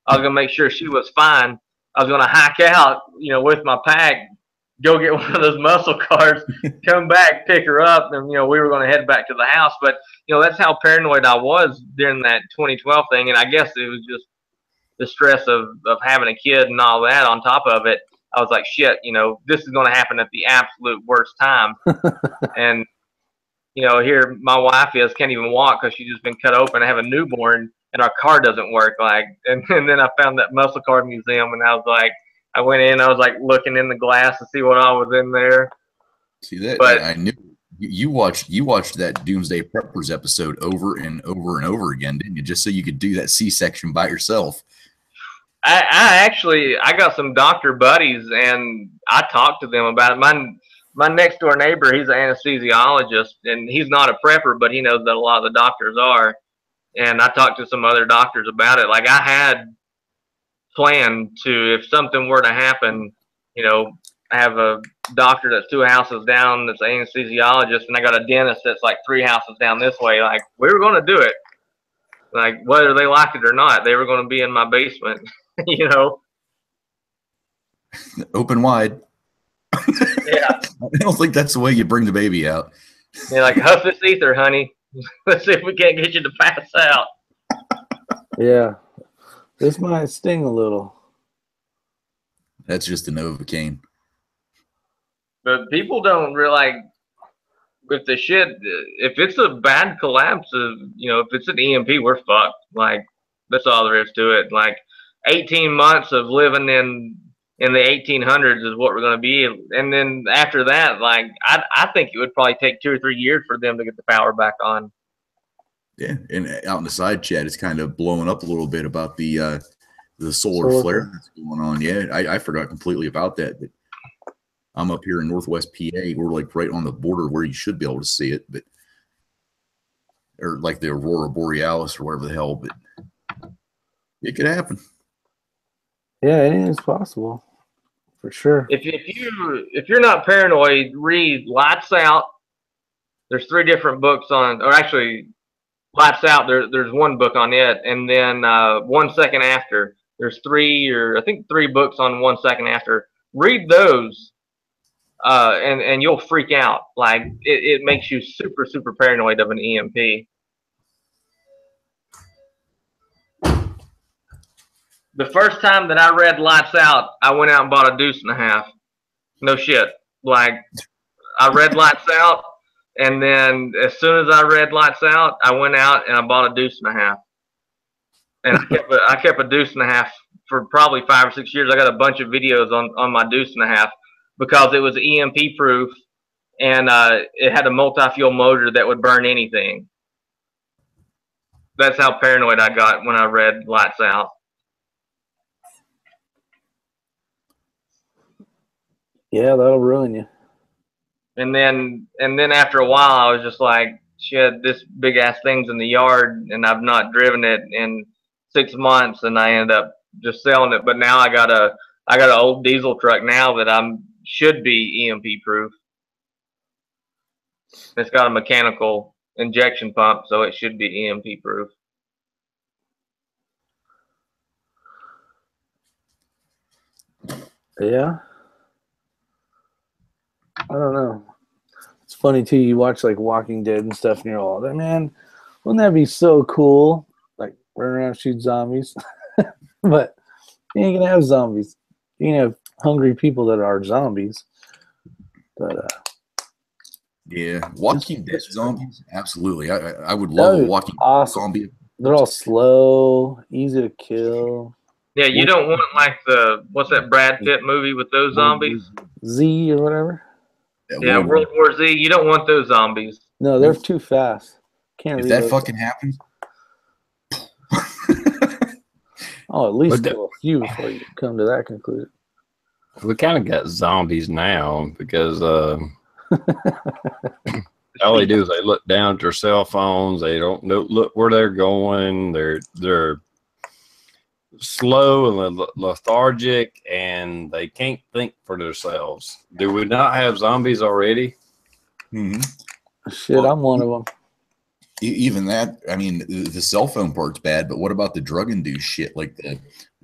I was going to make sure she was fine. I was going to hike out, you know, with my pack, go get one of those muscle cars, come back, pick her up, and, you know, we were going to head back to the house. But, you know, that's how paranoid I was during that 2012 thing, and I guess it was just the stress of having a kid and all that on top of it. I was like, shit, you know, this is going to happen at the absolute worst time. And, you know, here my wife can't even walk because she's just been cut open. I have a newborn and our car doesn't work. Like, and then I found that muscle car museum and I was like, I went in, I was like looking in the glass to see what all was in there. See that? But I knew you watched that Doomsday Preppers episode over and over and over again, didn't you? Just so you could do that C-section by yourself. I got some doctor buddies and I talked to them about it. My next door neighbor, he's an anesthesiologist and he's not a prepper, but he knows that a lot of the doctors are. And I talked to some other doctors about it. Like I had planned to, if something were to happen, you know, I have a doctor that's 2 houses down that's an anesthesiologist, and I got a dentist that's like 3 houses down this way. Like we were going to do it. Like whether they liked it or not, they were going to be in my basement. You know, Open wide. yeah. I don't think that's the way you bring the baby out. They're like, huff this ether, honey. Let's see if we can't get you to pass out. Yeah. This might sting a little. That's just a Novocaine. But people don't realize with the shit, if it's a bad collapse of, you know, if it's an EMP, we're fucked. Like, that's all there is to it. Like, 18 months of living in the 1800s is what we're going to be. And then after that, like, I think it would probably take 2 or 3 years for them to get the power back on. Yeah, and out in the side chat, it's kind of blowing up a little bit about the solar flare that's going on. Yeah, I forgot completely about that. But I'm up here in Northwest PA. We're like right on the border where you should be able to see it, but or like the Aurora Borealis or whatever the hell. But it could happen. Yeah, anything's possible, for sure. If you're not paranoid, read Lights Out. There's 3 different books on, or actually, Lights Out. There's 1 book on it, and then 1 Second After. There's 3 books on 1 Second After. Read those, and you'll freak out. Like it makes you super super paranoid of an EMP. The first time that I read Lights Out, I went out and bought a deuce and a half. No shit. Like, I read Lights Out, And then as soon as I read Lights Out, I went out and I bought a deuce and a half. And I kept a deuce and a half for probably 5 or 6 years. I got a bunch of videos on my deuce and a half because it was EMP proof and it had a multi-fuel motor that would burn anything. That's how paranoid I got when I read Lights Out. Yeah, that'll ruin you. And then after a while, I was just like, shit, this big ass thing's in the yard, and I've not driven it in 6 months, and I ended up just selling it. But now I got an old diesel truck now that should be EMP proof. It's got a mechanical injection pump, so it should be EMP proof. Yeah. I don't know. It's funny too. You watch like Walking Dead and stuff, and you're all, man, wouldn't that be so cool? Like run around shoot zombies, but you ain't gonna have zombies. You can have hungry people that are zombies. But yeah, Walking Dead zombies, absolutely. I would love a Walking Dead zombie. They're all slow, easy to kill. Yeah, you don't want like what's that Brad Pitt movie with those zombies? Z or whatever. Yeah, World War Z. You don't want those zombies. No, they're too fast. Can't if that fucking happens. Oh, at least kill a few before you come to that conclusion. We kind of got zombies now because all they do is they look down at their cell phones. They don't look where they're going. They're slow and lethargic, and they can't think for themselves. Do we not have zombies already? Mm-hmm. Shit, well, I'm one of them. Even that, I mean, the cell phone part's bad, but what about the drug-induced shit, like the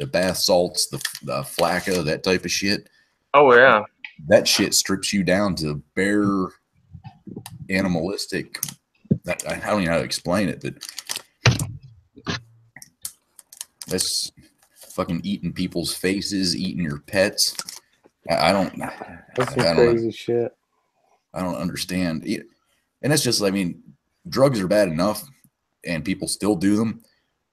bath salts, the flacca, that type of shit? Oh, yeah. That shit strips you down to bare animalistic. I don't even know how to explain it, but that's fucking eating people's faces, eating your pets. That's some crazy shit. I don't understand. And it's just, I mean, drugs are bad enough and people still do them,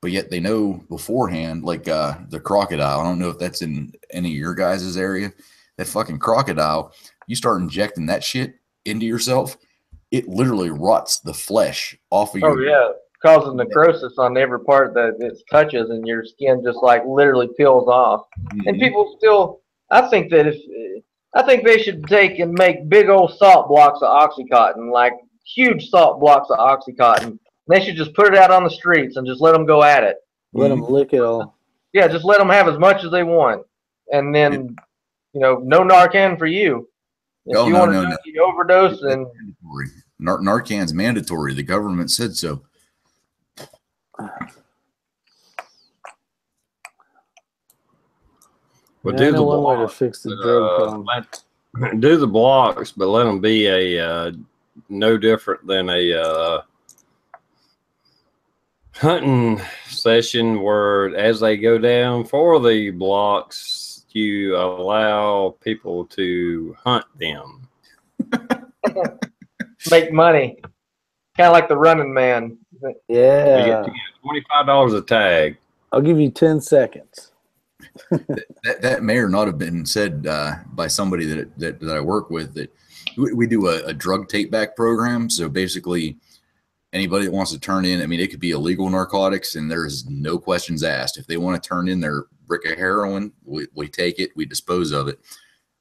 but yet they know beforehand, like the crocodile. I don't know if that's in any of your guys' area. That fucking crocodile, you start injecting that shit into yourself, it literally rots the flesh off of your. Oh, yeah. Causes necrosis on every part that it touches, and your skin just like literally peels off. Mm-hmm. And people still, I think they should take and make big old salt blocks of Oxycontin, like huge salt blocks of Oxycontin. They should just put it out on the streets and just let them go at it. Let them lick it all. Yeah, just let them have as much as they want, and then no Narcan for you. If you want to overdose, and Narcan's mandatory. The government said so. Well, do the one way to fix the drug problem. Do the blocks, but let them be a no different than a hunting session where, as they go down for the blocks, you allow people to hunt them. Make money, kind of like the Running Man. Yeah, you get $25 a tag. I'll give you 10 seconds. that may or not have been said by somebody that I work with. That we do a drug take back program. So basically, anybody that wants to turn in, I mean, it could be illegal narcotics, and there's no questions asked. If they want to turn in their brick of heroin, we take it, we dispose of it.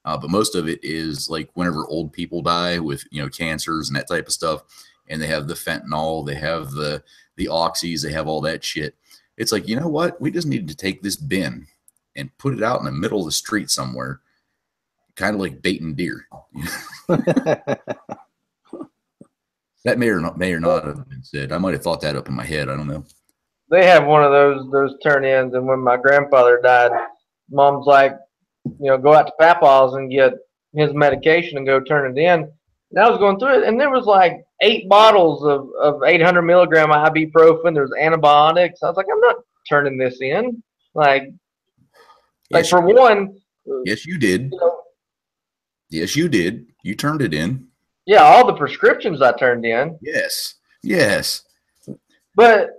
But most of it is like whenever old people die with cancers and that type of stuff, and they have the fentanyl, they have the oxys, they have all that shit. It's like, you know what? We just need to take this bin and put it out in the middle of the street somewhere, kind of like baiting deer. That may or not have been said. I might have thought that up in my head. I don't know. They have one of those turn-ins, and when my grandfather died, Mom's like, go out to Papa's and get his medication and go turn it in. And I was going through it, and there was like 8 bottles of 800 milligram ibuprofen. There's antibiotics. I was like, I'm not turning this in. Yes, for one. Yes, you did. Yes, you did. You turned it in. Yeah, all the prescriptions I turned in. Yes. Yes. But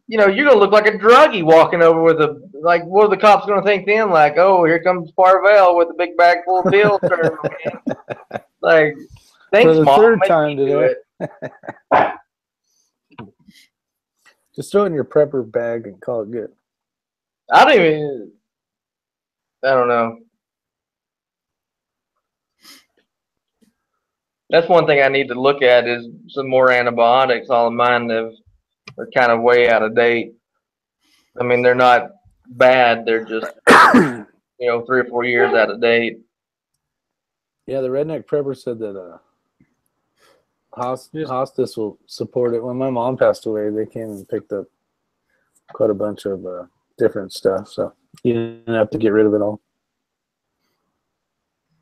you know, you're gonna look like a druggie walking over with a like. What are the cops gonna think then? Like, oh, here comes Parvell with a big bag full of pills. Turning them in. Like, thanks, For the Mom. third Make time me do today. it. Just throw it in your prepper bag and call it good. I don't even. I don't know. That's one thing I need to look at is some more antibiotics. All of mine are kind of way out of date. I mean, they're not bad. They're just, 3 or 4 years out of date. Yeah, the redneck prepper said that hospice will support it. When my mom passed away, they came and picked up quite a bunch of different stuff. So you didn't have to get rid of it all.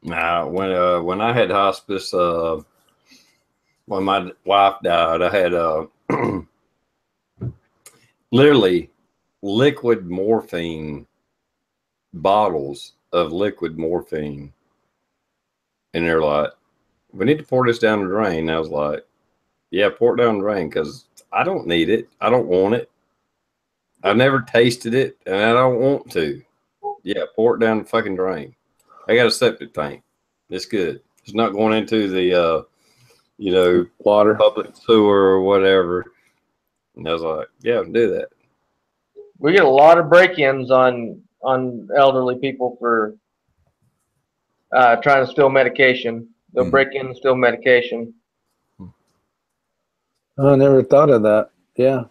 Nah, when I had hospice, when my wife died, I had literally liquid morphine, bottles of liquid morphine, and they're like, "We need to pour this down the drain." And I was like, "Yeah, pour it down the drain because I don't need it. I don't want it. I've never tasted it, and I don't want to. Yeah, pour it down the fucking drain. I got a septic tank. It's good. It's not going into the Water. public sewer or whatever." And I was like, "Yeah, do that." We get a lot of break-ins on elderly people for trying to steal medication. They'll break in and steal medication. Oh, I never thought of that. Yeah,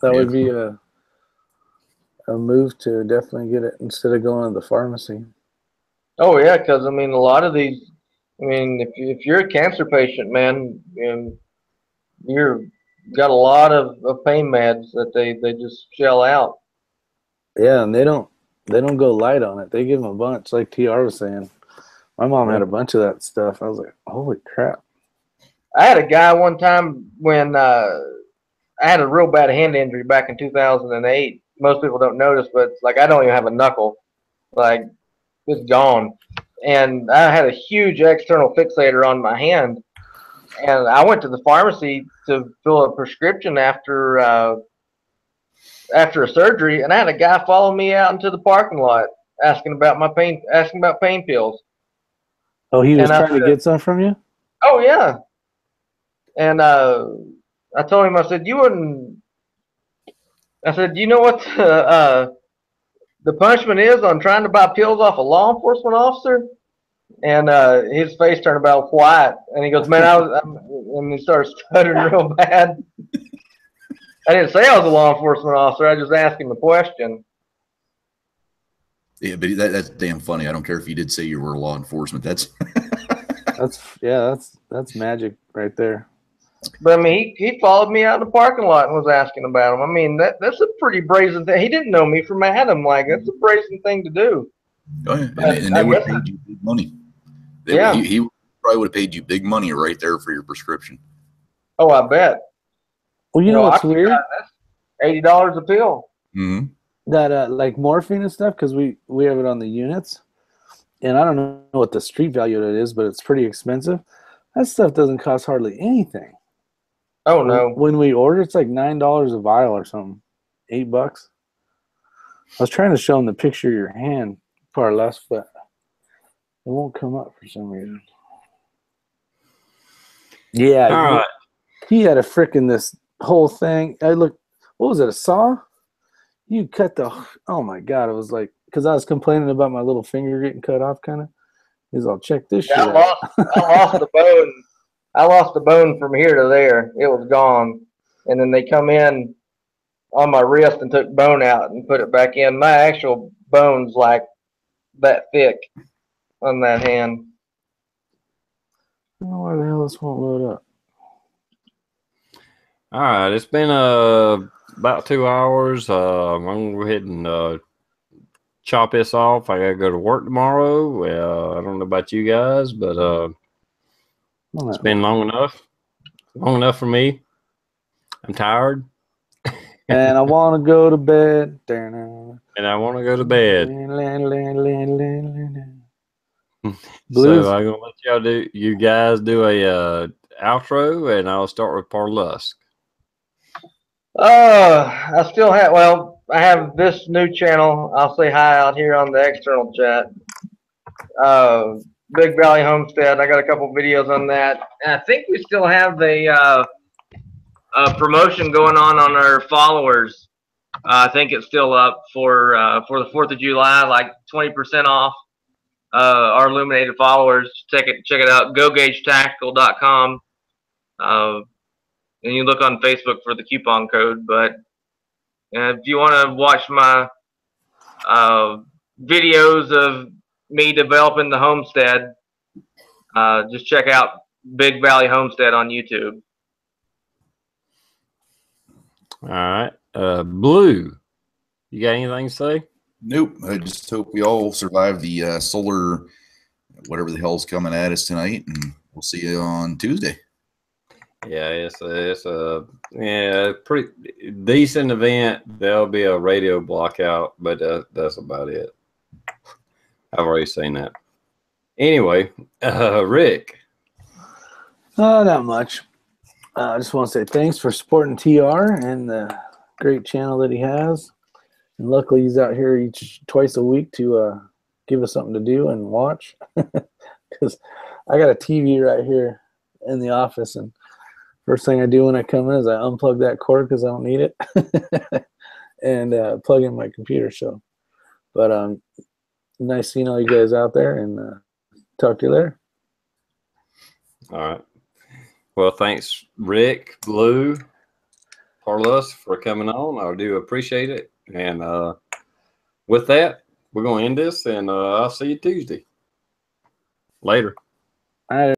that would be a move to definitely get it instead of going to the pharmacy. Oh yeah, because I mean, a lot of these. I mean, if you're a cancer patient, man, and you're got a lot of pain meds that they just shell out. Yeah, and they don't go light on it. They give them a bunch, like TR was saying. My mom had a bunch of that stuff. I was like, holy crap. I had a guy one time when I had a real bad hand injury back in 2008. Most people don't notice, but like I don't even have a knuckle. Like it's gone. And I had a huge external fixator on my hand. And I went to the pharmacy to fill a prescription after a surgery, and I had a guy follow me out into the parking lot asking about pain pills. Oh, he was trying to get some from you? Oh yeah. And I told him, I said, you know what the punishment is on trying to buy pills off a law enforcement officer? And his face turned about white, and he goes, "Man, and he started stuttering real bad. I didn't say I was a law enforcement officer. I just asked him a question." Yeah, but that's damn funny. I don't care if you did say you were law enforcement. That's that's magic right there. But I mean, he followed me out in the parking lot and was asking about him. I mean, that's a pretty brazen thing. He didn't know me from Adam. Like that's a brazen thing to do. Oh, yeah. And they would have paid you big money. He probably would have paid you big money right there for your prescription. Oh, I bet. Well, you know what's weird? That's $80 a pill. Mm-hmm. That like morphine and stuff, because we have it on the units, and I don't know what the street value of it is, but it's pretty expensive. That stuff doesn't cost hardly anything. Oh no! When we order, it's like $9 a vial or something, $8. I was trying to show him the picture of your hand, Parles, but it won't come up for some reason. Yeah, all right. He had a frickin' this whole thing. I looked. What was it? A saw? You cut the. Oh my god! It was like because I was complaining about my little finger getting cut off, kind of. He's all check this shit out. I lost the bone. I lost the bone from here to there. It was gone. And then they come in on my wrist and took bone out and put it back in. My actual bone's like that thick on that hand. I don't know why the hell this won't load up. All right, it's been about 2 hours. I'm gonna go ahead and chop this off. I gotta go to work tomorrow. I don't know about you guys, but it's been long enough. Long enough for me. I'm tired. And I want to go to bed. And I want to go to bed. Blues. So I'm gonna let you guys do a outro, and I'll start with Parlusk. I still have, well, I have this new channel. I'll say hi out here on the external chat. Big Valley Homestead. I got a couple videos on that. And I think we still have a promotion going on our followers. I think it's still up for the 4th of July, like 20% off. Our illuminated followers. Check it out. GoGaugeTactical.com. And you look on Facebook for the coupon code. But if you want to watch my videos of me developing the homestead, just check out Big Valley Homestead on YouTube. All right, Blue. You got anything to say? Nope. I just hope we all survive the solar, whatever the hell's coming at us tonight, and we'll see you on Tuesday. Yeah, it's a pretty decent event. There'll be a radio blockout, but that's about it. I've already seen that. Anyway, Rick. Not much. I just want to say thanks for supporting TR and the great channel that he has. And luckily, he's out here twice a week to give us something to do and watch. Because I got a TV right here in the office, and first thing I do when I come in is I unplug that cord because I don't need it, and plug in my computer. So, but nice seeing all you guys out there, and talk to you later. All right. Well, thanks, Rick, Blue, Parlusk, for coming on. I do appreciate it. And with that, we're going to end this, and I'll see you Tuesday. Later. All right.